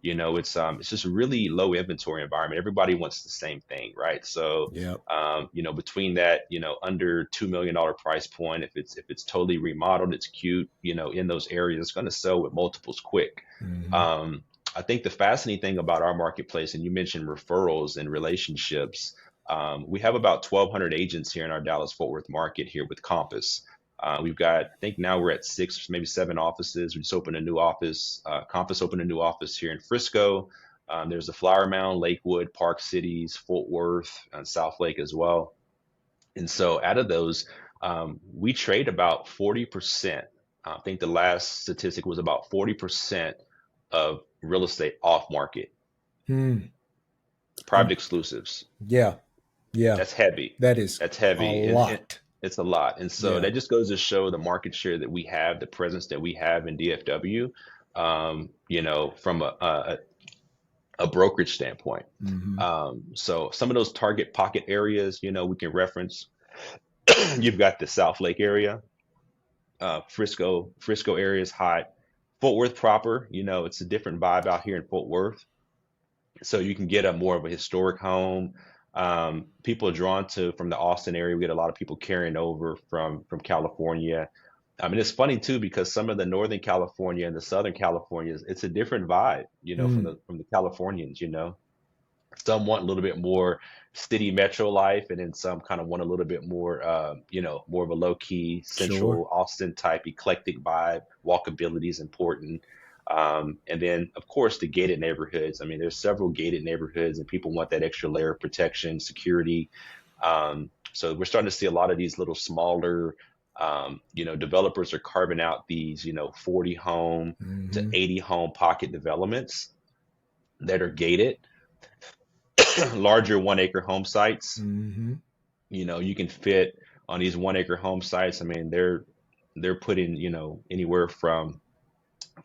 Speaker 3: it's just a really low inventory environment. Everybody wants the same thing, right? So
Speaker 2: Yep.
Speaker 3: between that, under $2 million price point, if it's totally remodeled, it's cute, in those areas, it's going to sell with multiples quick.
Speaker 2: Hmm.
Speaker 3: Um, I think the fascinating thing about our marketplace, and you mentioned referrals and relationships, We have about 1,200 agents here in our Dallas-Fort Worth market here with Compass. We've got, I think now we're at 6, maybe 7 offices. We just opened a new office. Compass opened a new office here in Frisco. There's the Flower Mound, Lakewood, Park Cities, Fort Worth, and South Lake as well. And so out of those, we trade about 40%. I think the last statistic was about 40% of real estate off market,
Speaker 2: Hmm.
Speaker 3: private exclusives.
Speaker 2: Yeah. Yeah.
Speaker 3: That's heavy.
Speaker 2: That is
Speaker 3: That's heavy.
Speaker 2: a lot.
Speaker 3: It's a lot. And so
Speaker 2: Yeah.
Speaker 3: that just goes to show the market share that we have, the presence that we have in DFW, from a brokerage standpoint. So some of those target pocket areas, we can reference. You've got the South Lake area, Frisco area is hot. Fort Worth proper, it's a different vibe out here in Fort Worth. So you can get a more of a historic home. People are drawn to from the Austin area. We get a lot of people carrying over from California. I mean, it's funny too because some of the Northern California and the Southern California, it's a different vibe, from the Californians. Some want a little bit more city metro life, and then some kind of want a little bit more, more of a low key, central
Speaker 2: Sure.
Speaker 3: Austin type eclectic vibe. Walkability is important. And then, of course, the gated neighborhoods. I mean, there's several gated neighborhoods, and people want that extra layer of protection, security. So we're starting to see a lot of these little smaller, developers are carving out these, 40 home to 80 home pocket developments that are gated, larger 1 acre home sites. You can fit on these 1 acre home sites. I mean, they're putting, anywhere from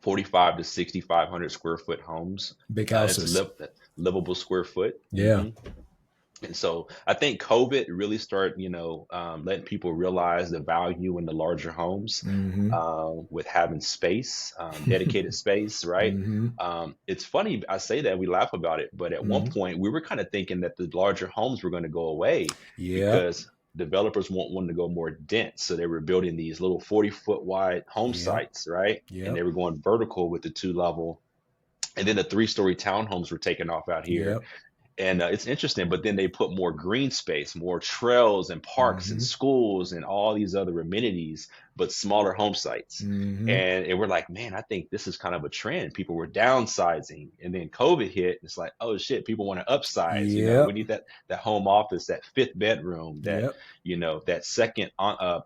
Speaker 3: 45 to 6,500 square foot homes.
Speaker 2: Big
Speaker 3: It's
Speaker 2: houses.
Speaker 3: livable square foot.
Speaker 2: Yeah.
Speaker 3: And so I think COVID really started, letting people realize the value in the larger homes, with having space, dedicated space, right? It's funny, I say that, we laugh about it, but at one point we were kind of thinking that the larger homes were going to go away
Speaker 2: Yeah.
Speaker 3: because developers wanted to go more dense. So they were building these little 40-foot wide home sites, right? And they were going vertical with the 2-level. And then the 3-story townhomes were taking off out here.
Speaker 2: Yep.
Speaker 3: And it's interesting, but then they put more green space, more trails and parks and schools and all these other amenities, but smaller home sites. And we're like, man, I think this is kind of a trend. People were downsizing, and then COVID hit. It's like, oh shit, people want to upsize.
Speaker 2: Yep.
Speaker 3: We need that home office, that 5th bedroom, that that second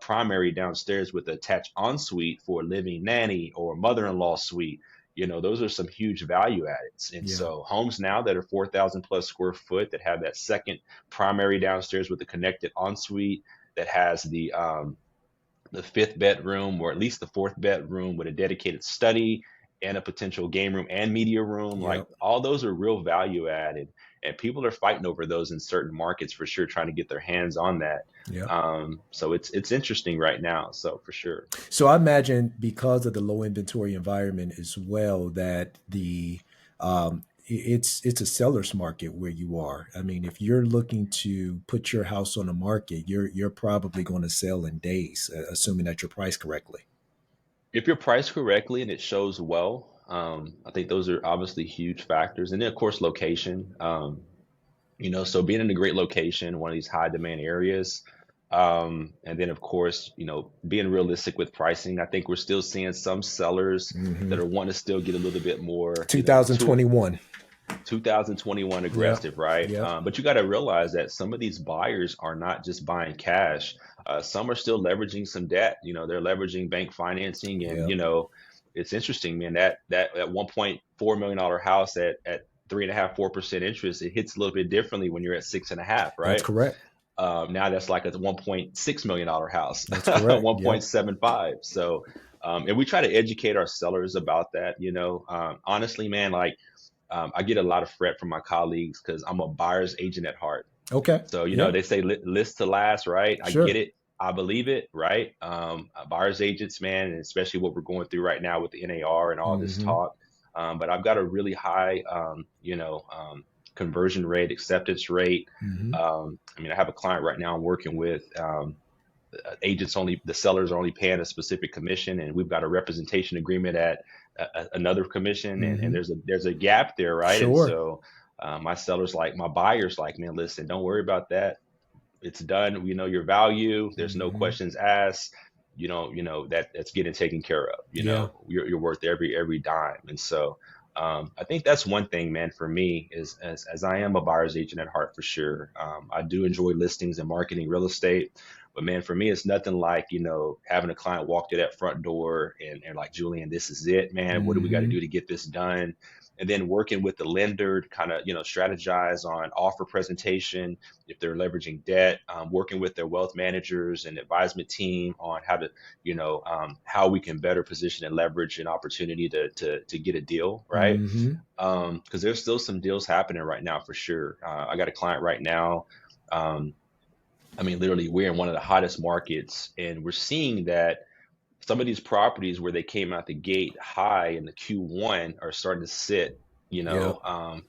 Speaker 3: primary downstairs with attached ensuite for a living nanny or mother-in-law suite. Those are some huge value adds. And so homes now that are 4,000 plus square foot that have that second primary downstairs with the connected ensuite, that has the 5th bedroom, or at least the 4th bedroom with a dedicated study and a potential game room and media room. Like, all those are real value added, and people are fighting over those in certain markets for sure, trying to get their hands on that. So it's interesting right now. So for sure.
Speaker 2: So I imagine because of the low inventory environment as well, that it's a seller's market where you are. I mean, if you're looking to put your house on the market, you're probably going to sell in days, assuming that you're priced correctly.
Speaker 3: If you're priced correctly and it shows well, I think those are obviously huge factors. And then, of course, location. So being in a great location, one of these high demand areas, and then, of course, being realistic with pricing. I think we're still seeing some sellers that are wanting to still get a little bit more
Speaker 2: 2021
Speaker 3: aggressive, right?
Speaker 2: Yep.
Speaker 3: But you got to realize that some of these buyers are not just buying cash. Some are still leveraging some debt. They're leveraging bank financing, and it's interesting, man. That $1.4 million house at 3.5-4% interest, it hits a little bit differently when you're at 6.5, right?
Speaker 2: That's correct.
Speaker 3: Now that's like a $1.6 million house.
Speaker 2: That's correct.
Speaker 3: 1.75. So, and we try to educate our sellers about that. Honestly, man, like, I get a lot of fret from my colleagues because I'm a buyer's agent at heart.
Speaker 2: Okay.
Speaker 3: So, they say list to last, right?
Speaker 2: Sure.
Speaker 3: I get it. I believe it, right? Buyer's agents, man, and especially what we're going through right now with the NAR and all this talk. But I've got a really high, conversion rate, acceptance rate. I have a client right now I'm working with. The sellers are only paying a specific commission, and we've got a representation agreement at another commission, and there's a gap there, right?
Speaker 2: Sure.
Speaker 3: And so My buyers like, man, listen, don't worry about that. It's done. We know your value. There's no
Speaker 2: Hmm.
Speaker 3: questions asked. That's getting taken care of.
Speaker 2: Yeah.
Speaker 3: You're worth every dime. And so I think that's one thing, man, for me is as I am a buyer's agent at heart for sure. I do enjoy listings and marketing real estate. But man, for me, it's nothing like, having a client walk through that front door and like, Julian, this is it, man. What do we got to
Speaker 2: Hmm.
Speaker 3: do to get this done? And then working with the lender to kind of, strategize on offer presentation, if they're leveraging debt, working with their wealth managers and advisement team on how to, how we can better position and leverage an opportunity to get a deal, right?
Speaker 2: Hmm.
Speaker 3: Because there's still some deals happening right now for sure. I got a client right now. Um, I mean, literally, we're in one of the hottest markets, and we're seeing that some of these properties where they came out the gate high in the Q1 are starting to sit,
Speaker 2: Yep.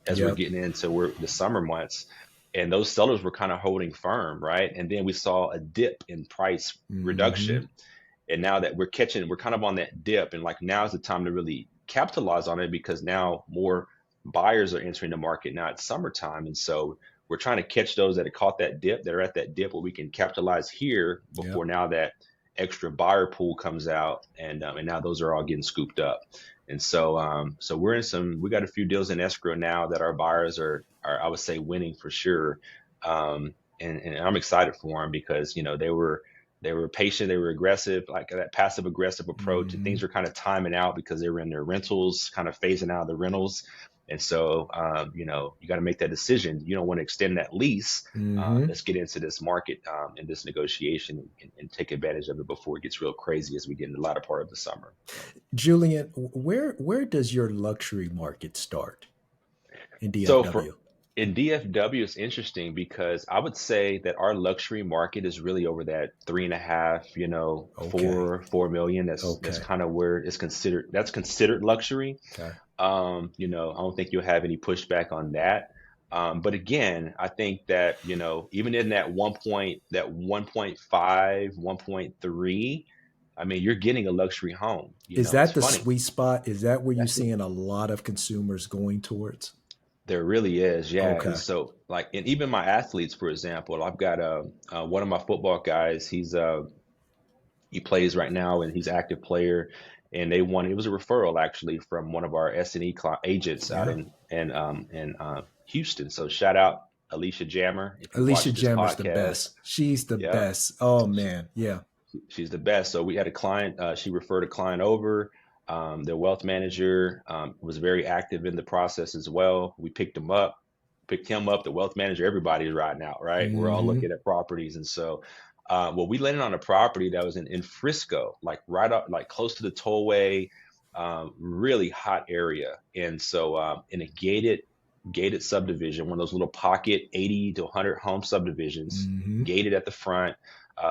Speaker 3: as we're
Speaker 2: Yep.
Speaker 3: getting into the summer months. And those sellers were kind of holding firm, right? And then we saw a dip in price
Speaker 2: Hmm.
Speaker 3: reduction. And now that we're kind of on that dip, and like now is the time to really capitalize on it because now more buyers are entering the market. Now it's summertime, and so we're trying to catch those that have caught that dip, that are at that dip where we can capitalize here
Speaker 2: Yep.
Speaker 3: before now that extra buyer pool comes out, and now those are all getting scooped up. And so we got a few deals in escrow now that our buyers are I would say winning for sure. And I'm excited for them because they were patient, they were aggressive, like that passive aggressive approach, and
Speaker 2: Hmm.
Speaker 3: things were kind of timing out because they were in their rentals, kind of phasing out of the rentals. And so, you got to make that decision. You don't want to extend that lease.
Speaker 2: Hmm.
Speaker 3: Let's get into this market and this negotiation and take advantage of it before it gets real crazy as we get in the latter part of the summer.
Speaker 2: Julian, where does your luxury market start in
Speaker 3: So for
Speaker 2: DFW?
Speaker 3: in DFW, it's interesting because I would say that our luxury market is really over that 3.5,
Speaker 2: Okay.
Speaker 3: 4 million. That's
Speaker 2: Okay.
Speaker 3: kind of where it's considered. That's considered luxury.
Speaker 2: Okay.
Speaker 3: I don't think you'll have any pushback on that. But again, I think that, even in that 1.5, 1.3, I mean, you're getting a luxury home.
Speaker 2: Is
Speaker 3: It's
Speaker 2: that the
Speaker 3: funny.
Speaker 2: sweet spot? Is that where you're
Speaker 3: That's the
Speaker 2: seeing a lot of consumers going towards?
Speaker 3: There really is, yeah. And
Speaker 2: Okay.
Speaker 3: so, like, and even my athletes, for example, I've got one of my football guys. He plays right now, and he's an active player. And they won. It was a referral actually from one of our S&E agents out
Speaker 2: Yeah.
Speaker 3: in Houston. So shout out Alicia Jammer if you
Speaker 2: Alicia
Speaker 3: watch this
Speaker 2: Jammer's the
Speaker 3: podcast.
Speaker 2: best. She's the
Speaker 3: Yeah,
Speaker 2: best. Oh man. Yeah.
Speaker 3: she's the best. So we had a client. She referred a client over. Their wealth manager was very active in the process as well. We picked him up. The wealth manager, everybody's riding out, right? We're all
Speaker 2: Hmm.
Speaker 3: looking at properties, and so, well, we landed on a property that was in Frisco, like right up, like close to the tollway, really hot area, and so in a gated subdivision, one of those little pocket 80 to 100 home subdivisions,
Speaker 2: Hmm.
Speaker 3: gated at the front,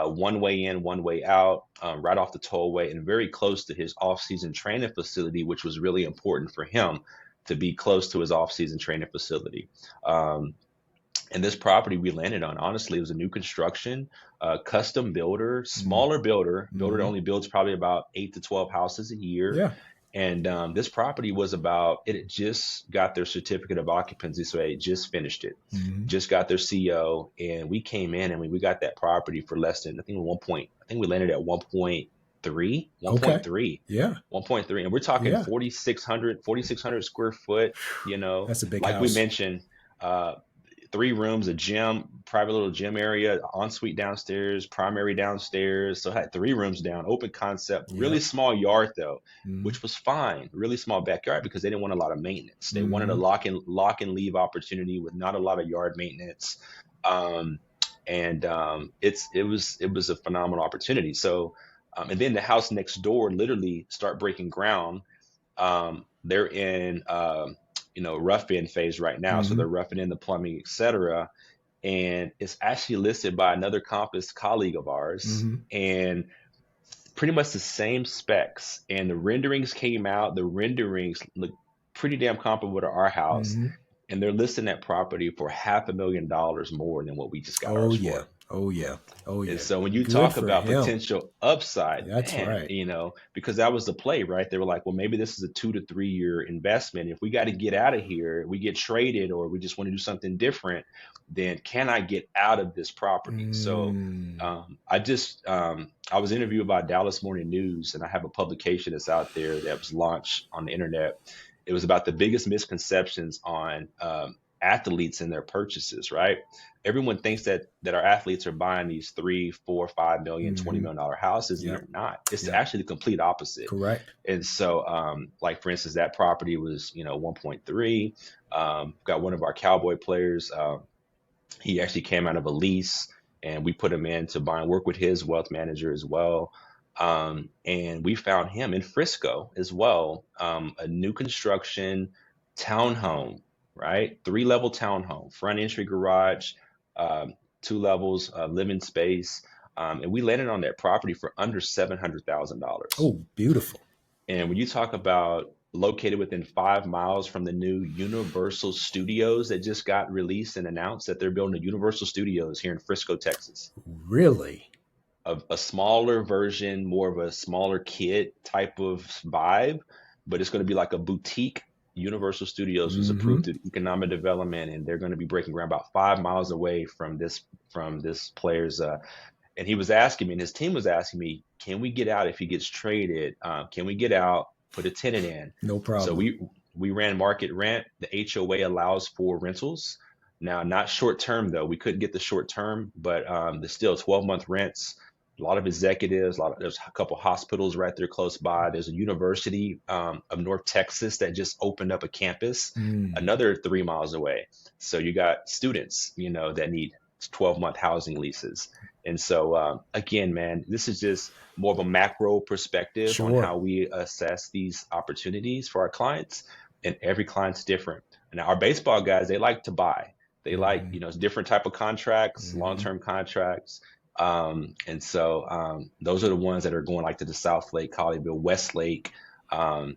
Speaker 3: one way in, one way out, right off the tollway, and very close to his off-season training facility, which was really important for him to be close to his off-season training facility. Um, and this property we landed on, honestly, it was a new construction, custom builder, smaller builder that
Speaker 2: Hmm.
Speaker 3: only builds probably about 8 to 12 houses a year.
Speaker 2: Yeah.
Speaker 3: And this property was it had just got their certificate of occupancy, so they just finished it,
Speaker 2: Hmm.
Speaker 3: just got their CO, and we came in and we got that property for less than, I think we landed at 1.3,
Speaker 2: Okay.
Speaker 3: 1.3,
Speaker 2: Yeah.
Speaker 3: 1.3, and we're talking
Speaker 2: Yeah.
Speaker 3: 4,600 square foot,
Speaker 2: That's a big
Speaker 3: like we
Speaker 2: house.
Speaker 3: mentioned, uh, 3 rooms, a gym, private little gym area, ensuite downstairs, primary downstairs. So I had 3 rooms down, open concept, really
Speaker 2: Yep.
Speaker 3: small yard though,
Speaker 2: Hmm.
Speaker 3: which was fine. Really small backyard because they didn't want a lot of maintenance. They wanted a
Speaker 2: Hmm.
Speaker 3: lock and leave opportunity with not a lot of yard maintenance. Um, and it was a phenomenal opportunity. So, and then the house next door literally start breaking ground. They're in rough in phase right now, so they're
Speaker 2: Hmm.
Speaker 3: roughing in the plumbing, etc. And it's actually listed by another Compass colleague of ours,
Speaker 2: Hmm.
Speaker 3: and pretty much the same specs. And the renderings came out. The renderings look pretty damn comparable to our house,
Speaker 2: Hmm.
Speaker 3: and they're listing that property for $500,000 more than what we just got
Speaker 2: Oh
Speaker 3: ours
Speaker 2: yeah.
Speaker 3: for.
Speaker 2: Oh yeah. Oh
Speaker 3: And
Speaker 2: yeah.
Speaker 3: so when you
Speaker 2: Good
Speaker 3: talk
Speaker 2: for
Speaker 3: about
Speaker 2: him.
Speaker 3: potential upside,
Speaker 2: That's
Speaker 3: man,
Speaker 2: right.
Speaker 3: because that was the play, right? They were like, well, maybe this is a 2 to 3 year investment. If we got to get out of here, we get traded, or we just want to do something different, then can I get out of this property? So
Speaker 2: Mm,
Speaker 3: I was interviewed by Dallas Morning News, and I have a publication that's out there that was launched on the internet. It was about the biggest misconceptions on athletes and their purchases, right? Everyone thinks that our athletes are buying these 3, 4, 5 million,
Speaker 2: hmm.
Speaker 3: $20 million houses, and
Speaker 2: Yep.
Speaker 3: they're not. It's
Speaker 2: Yep.
Speaker 3: actually the complete opposite.
Speaker 2: Correct.
Speaker 3: And so, like for instance, that property was 1.3. Got one of our Cowboy players. He actually came out of a lease, and we put him in to buy and work with his wealth manager as well. And we found him in Frisco as well, a new construction townhome, right? 3 level townhome, front entry garage, 2 levels, living space. And we landed on that property for under $700,000.
Speaker 2: Oh, beautiful.
Speaker 3: And when you talk about located within 5 miles from the new Universal Studios that just got released and announced that they're building a Universal Studios here in Frisco, Texas,
Speaker 2: Really?
Speaker 3: a smaller version, more of a smaller kid type of vibe, but it's going to be like a boutique. Universal Studios was
Speaker 2: Hmm.
Speaker 3: approved through economic development, and they're going to be breaking ground about 5 miles away from this player's. And he was asking me, and his team was asking me, can we get out if he gets traded? Can we get out, put a tenant in?
Speaker 2: No
Speaker 3: So
Speaker 2: problem.
Speaker 3: we ran market rent. The HOA allows for rentals. Now, not short term though. We couldn't get the short term, but there's still 12-month rents. A lot of executives, there's a couple hospitals right there close by. There's a University of North Texas that just opened up a campus
Speaker 2: Mm,
Speaker 3: another 3 miles away. So you got students, that need 12-month housing leases. And so again, man, this is just more of a macro perspective on
Speaker 2: sure.
Speaker 3: how we assess these opportunities for our clients. And every client's different. And our baseball guys, they like to buy. They like,
Speaker 2: Hmm.
Speaker 3: different type of contracts,
Speaker 2: Hmm.
Speaker 3: long-term contracts. And so those are the ones that are going like to the South Lake, Colleyville, Westlake,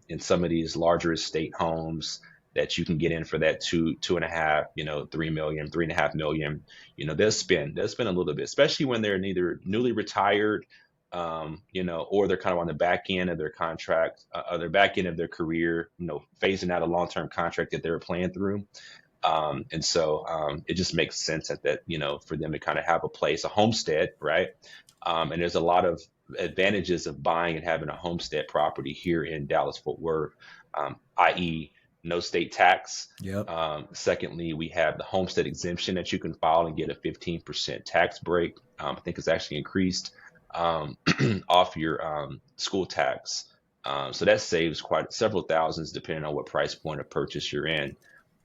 Speaker 3: in some of these larger estate homes that you can get in for that 2.5, 3 million, 3.5 million. They'll spend a little bit, especially when they're neither newly retired, or they're kind of on the back end of their contract, or their back end of their career, phasing out a long-term contract that they were playing through. And so it just makes sense for them to kind of have a place, a homestead, right? And there's a lot of advantages of buying and having a homestead property here in Dallas Fort Worth, i.e., no state tax.
Speaker 2: Yep.
Speaker 3: Secondly, we have the homestead exemption that you can file and get a 15% tax break. I think it's actually increased off your school tax. So that saves quite several thousands depending on what price point of purchase you're in.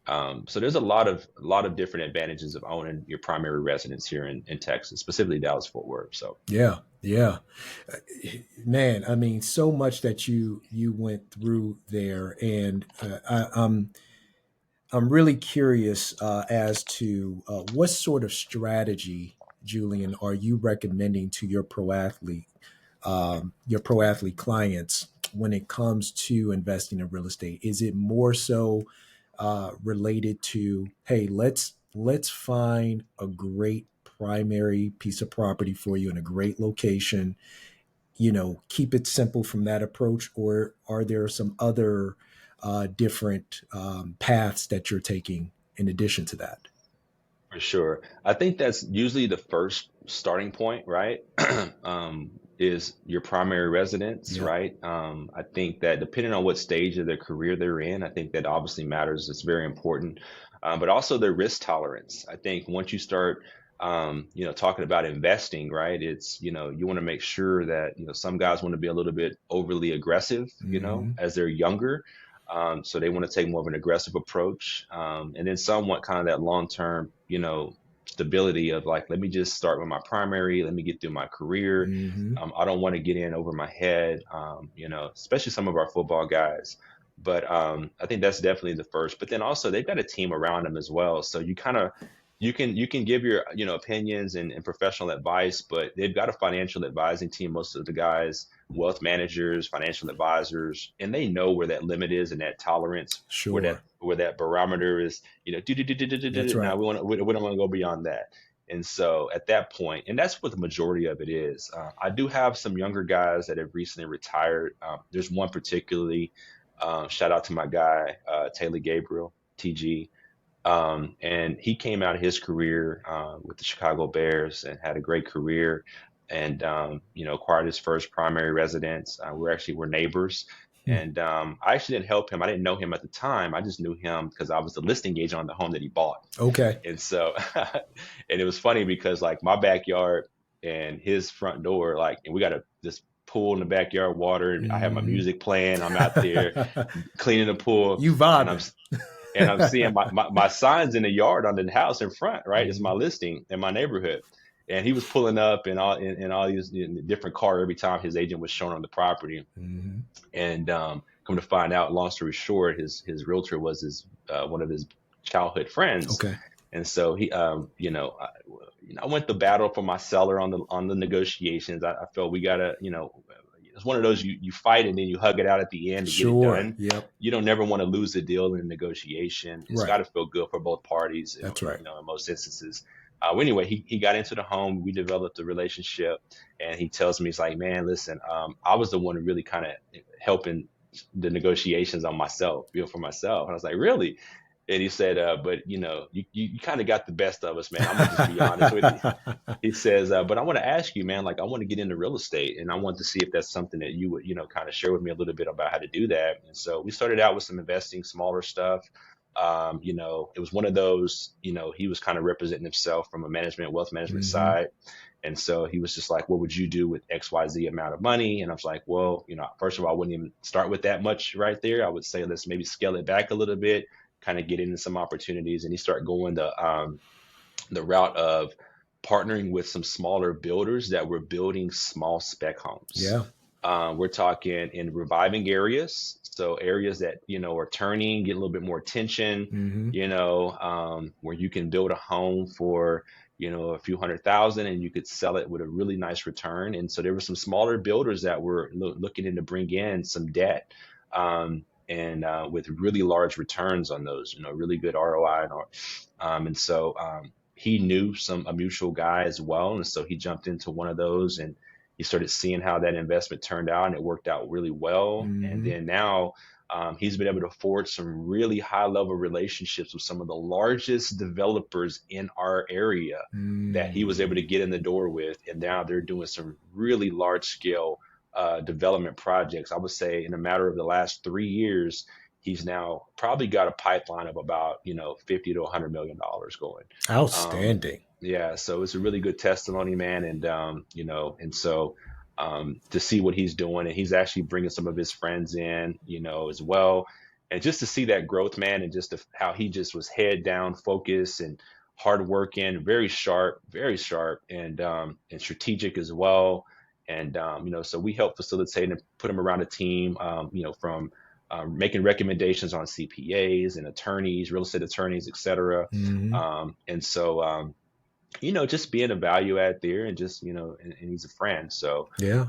Speaker 3: So there's a lot of different advantages of owning your primary residence here in Texas, specifically Dallas Fort Worth. So
Speaker 2: Yeah. Yeah. Uh, Man, I mean, so much that you went through there, and I'm really curious as to what sort of strategy, Julian, are you recommending to your pro athlete clients when it comes to investing in real estate? Is it more so related to, hey, let's find a great primary piece of property for you in a great location, keep it simple from that approach, or are there some other different paths that you're taking in addition to that?
Speaker 3: for sure, I think that's usually the first starting point, right? Is your primary residence,
Speaker 2: Yep.
Speaker 3: right? I think that depending on what stage of their career they're in, I think that obviously matters. It's very important, but also their risk tolerance. I think once you start, talking about investing, right? It's you want to make sure that some guys want to be a little bit overly aggressive,
Speaker 2: Hmm.
Speaker 3: as they're younger. So they want to take more of an aggressive approach, and then some want kind of that long term, stability of like, let me just start with my primary, let me get through my career.
Speaker 2: Hmm.
Speaker 3: I don't want to get in over my head, especially some of our football guys. But I think that's definitely the first. But then also they've got a team around them as well. So you can give your opinions and professional advice, but they've got a financial advising team. Most of the guys, wealth managers, financial advisors, and they know where that limit is and that tolerance, where that
Speaker 2: Sure.
Speaker 3: where that barometer is.
Speaker 2: That's
Speaker 3: Now
Speaker 2: right.
Speaker 3: we don't want to go beyond that. And so at that point, and that's what the majority of it is. I do have some younger guys that have recently retired. There's one particularly, shout out to my guy, Taylor Gabriel, TG. And he came out of his career with the Chicago Bears and had a great career, and acquired his first primary residence. We're neighbors, and I actually didn't help him. I didn't know him at the time. I just knew him because I was the listing agent on the home that he bought.
Speaker 2: Okay.
Speaker 3: And so, and it was funny because like my backyard and his front door, like, and we got this pool in the backyard, water, and I have my music playing. I'm out there cleaning the pool.
Speaker 2: You vibing.
Speaker 3: And I'm seeing my signs in the yard on the house in front, right? It's my listing in my neighborhood. And he was pulling up in all these different car every time his agent was shown on the property.
Speaker 2: Mm-hmm.
Speaker 3: And come to find out, long story short, his realtor was one of his childhood friends.
Speaker 2: Okay.
Speaker 3: And so he, I went to battle for my seller on the negotiations. I felt we gotta, it's one of those you fight and then you hug it out at the end to get it done.
Speaker 2: Yep.
Speaker 3: You don't never want to lose a deal in a negotiation. It's got to feel good for both parties.
Speaker 2: That's right.
Speaker 3: In most instances. Anyway, he got into the home. We developed a relationship, and he tells me, he's like, man, listen, I was the one who really kind of helping the negotiations on myself, for myself. And I was like, really? And he said, but you kind of got the best of us, man. I'm gonna just be honest with you. He says, but I want to ask you, man, like I want to get into real estate, and I want to see if that's something that you would, kind of share with me a little bit about how to do that. And so we started out with some investing, smaller stuff. It was one of those, he was kind of representing himself from a wealth management side. And so he was just like, what would you do with XYZ amount of money? And I was like, well, first of all, I wouldn't even start with that much right there. I would say, let's maybe scale it back a little bit, kind of get into some opportunities. And he started going the route of partnering with some smaller builders that were building small spec homes.
Speaker 2: Yeah.
Speaker 3: We're talking in reviving areas. So areas that, are turning, get a little bit more attention, where you can build a home for, a few $100,000 and you could sell it with a really nice return. And so there were some smaller builders that were looking to bring in some debt and with really large returns on those, really good ROI. And so he knew a mutual guy as well. And so he jumped into one of those, and he started seeing how that investment turned out, and it worked out really well. And then now he's been able to forge some really high level relationships with some of the largest developers in our area that he was able to get in the door with. And now they're doing some really large scale development projects. I would say in a matter of the last 3 years, he's now probably got a pipeline of about, $50 to $100 million going.
Speaker 2: Outstanding.
Speaker 3: Yeah, so it's a really good testimony, man, and so to see what he's doing, and he's actually bringing some of his friends in, as well, and just to see that growth, man, and just how he just was head down, focused, and hardworking, very sharp, and strategic as well, and so we help facilitate and put him around a team, from making recommendations on CPAs and attorneys, real estate attorneys, et cetera, and so. Just being a value add there, and just, and he's a friend. So,
Speaker 2: yeah.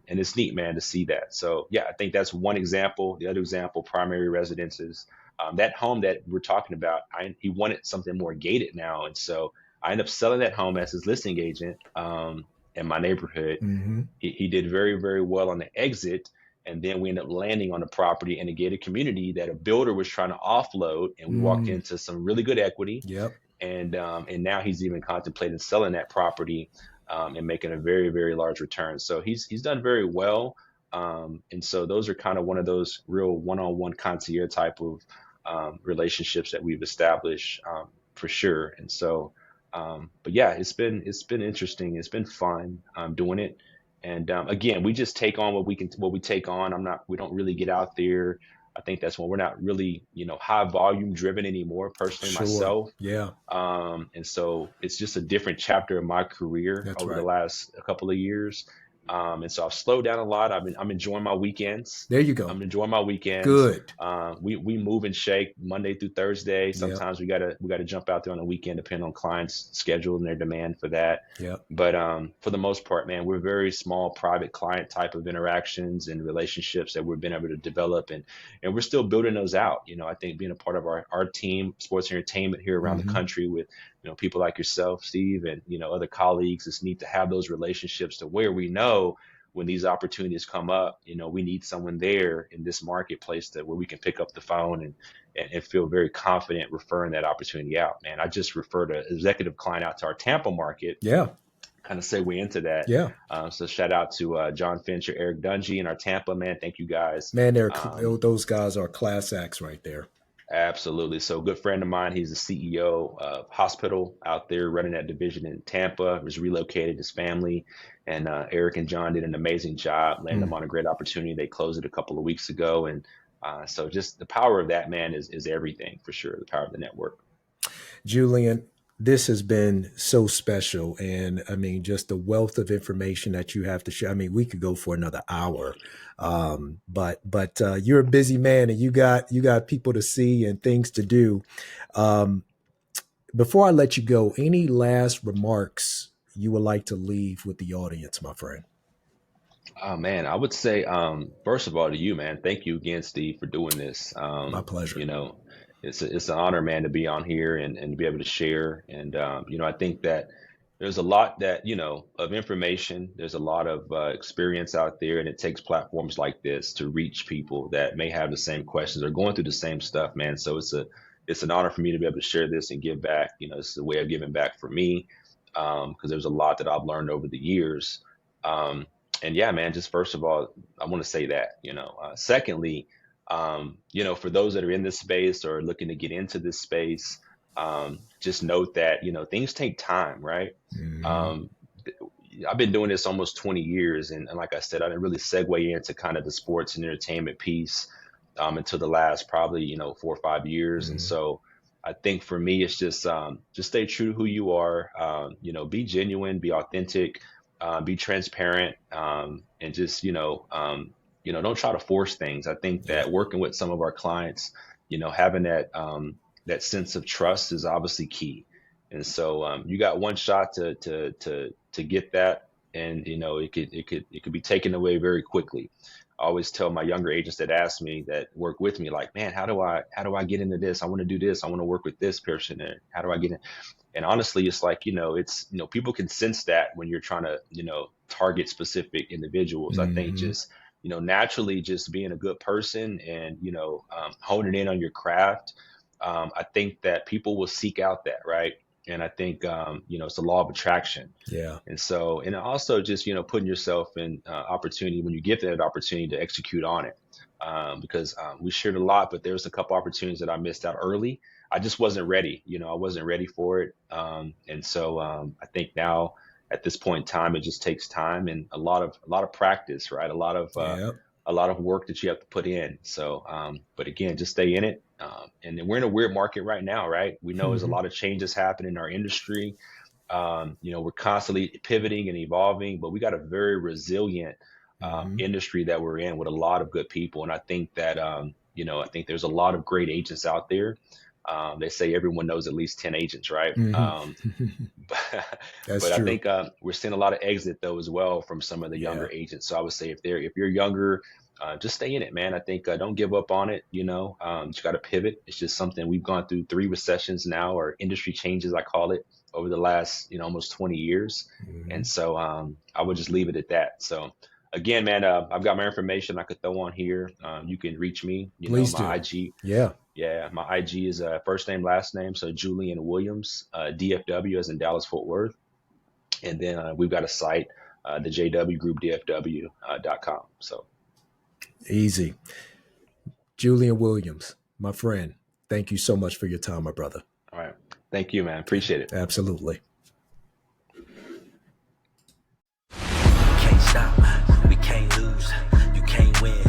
Speaker 3: And it's neat, man, to see that. So, yeah, I think that's one example. The other example, primary residences, that home that we're talking about, he wanted something more gated now. And so I ended up selling that home as his listing agent in my neighborhood. He did very, very well on the exit. And then we ended up landing on a property in a gated community that a builder was trying to offload. And we walked into some really good equity.
Speaker 2: Yep.
Speaker 3: And now he's even contemplating selling that property and making a very, very large return. So he's done very well. And so those are kind of one of those real one-on-one concierge type of relationships that we've established for sure. And so, but yeah, it's been interesting. It's been fun doing it. And again, we just take on what we take on. We don't really get out there. I think that's when we're not really, high volume driven anymore, personally, myself.
Speaker 2: Yeah.
Speaker 3: And so it's just a different chapter of my career over the last couple of years. And so I've slowed down a lot. I'm enjoying my weekends.
Speaker 2: There you go.
Speaker 3: I'm enjoying my weekends.
Speaker 2: Good.
Speaker 3: We move and shake Monday through Thursday. Sometimes we gotta jump out there on the weekend, depending on clients' schedule and their demand for that.
Speaker 2: Yeah.
Speaker 3: But for the most part, man, we're very small, private client type of interactions and relationships that we've been able to develop, and we're still building those out. I think being a part of our team, sports entertainment here around the country with people like yourself, Steve, and, other colleagues just need to have those relationships to where we know when these opportunities come up, we need someone there in this marketplace where we can pick up the phone and feel very confident referring that opportunity out, man. I just referred an executive client out to our Tampa market.
Speaker 2: Yeah.
Speaker 3: Kind of segue into that.
Speaker 2: Yeah.
Speaker 3: So shout out to John Fincher, Eric Dungy in our Tampa, man. Thank you guys.
Speaker 2: Man, those guys are class acts right there.
Speaker 3: Absolutely. So a good friend of mine, he's the CEO of hospital out there running that division in Tampa, was relocated his family. And Eric and John did an amazing job, landed them on a great opportunity. They closed it a couple of weeks ago. And so just the power of that, man, is everything for sure. The power of the network.
Speaker 2: Julian, this has been so special. And I mean, just the wealth of information that you have to share. I mean, we could go for another hour. But you're a busy man and you got people to see and things to do. Before I let you go, any last remarks you would like to leave with the audience, my friend?
Speaker 3: Oh man, I would say, first of all, to you, man, thank you again, Steve, for doing this.
Speaker 2: My pleasure.
Speaker 3: It's an honor, man, to be on here and to be able to share. And, I think that there's a lot that, of information, there's a lot of experience out there, and it takes platforms like this to reach people that may have the same questions or going through the same stuff, man. So it's an honor for me to be able to share this and give back. It's a way of giving back for me, because there's a lot that I've learned over the years. And yeah, man, just first of all, I want to say that, secondly, for those that are in this space or looking to get into this space, just note that, things take time, right? Mm-hmm. I've been doing this almost 20 years. And like I said, I didn't really segue into kind of the sports and entertainment piece until the last probably, 4 or 5 years. Mm-hmm. And so I think for me, it's just stay true to who you are, be genuine, be authentic, be transparent, and just, don't try to force things. I think that working with some of our clients, having that sense of trust is obviously key. And so you got one shot to get that, and it could be taken away very quickly. I always tell my younger agents that ask me, that work with me, like, man, how do I get into this? I want to do this. I want to work with this person. And how do I get in? And honestly, it's like, people can sense that when you're trying to, target specific individuals. Mm-hmm. I think just, naturally just being a good person and, honing in on your craft. I think that people will seek out that, right? And I think, it's the law of attraction. Yeah. And so, and also just, putting yourself in opportunity when you get that opportunity to execute on it. Because we shared a lot, but there was a couple opportunities that I missed out early. I just wasn't ready. I wasn't ready for it. And so I think now at this point in time, it just takes time and a lot of practice, right? A lot of work that you have to put in. So, but again, just stay in it. And then we're in a weird market right now, right? We know there's a lot of changes happening in our industry. We're constantly pivoting and evolving, but we got a very resilient industry that we're in with a lot of good people. And I think that, I think there's a lot of great agents out there. They say everyone knows at least 10 agents, right? Mm-hmm. But I think we're seeing a lot of exit though as well from some of the younger agents. So I would say if you're younger, just stay in it, man. I think don't give up on it. You got to pivot. It's just something we've gone through 3 recessions now, or industry changes, I call it, over the last almost 20 years. Mm-hmm. And so I would just leave it at that. So again, man, I've got my information I could throw on here. You can reach me.
Speaker 2: Please
Speaker 3: my
Speaker 2: do.
Speaker 3: IG.
Speaker 2: Yeah,
Speaker 3: my IG is first name, last name. So Julian Williams, DFW as in Dallas, Fort Worth. And then we've got a site, the JW Group, DFW.com. So
Speaker 2: easy. Julian Williams, my friend, thank you so much for your time, my brother.
Speaker 3: All right. Thank you, man. Appreciate it.
Speaker 2: Absolutely.
Speaker 1: Can't stop, we can't lose. You can't win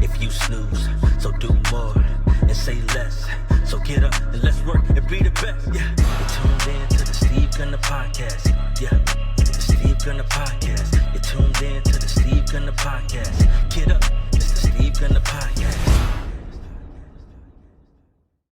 Speaker 1: if you snooze. So do more and say less. So get up and let's work and be the best. Yeah, you're tuned in to the Steve Gunner Podcast. Yeah, the Steve Gunner Podcast. You're tuned in to the Steve Gunner Podcast. Get up, it's the Steve Gunner Podcast.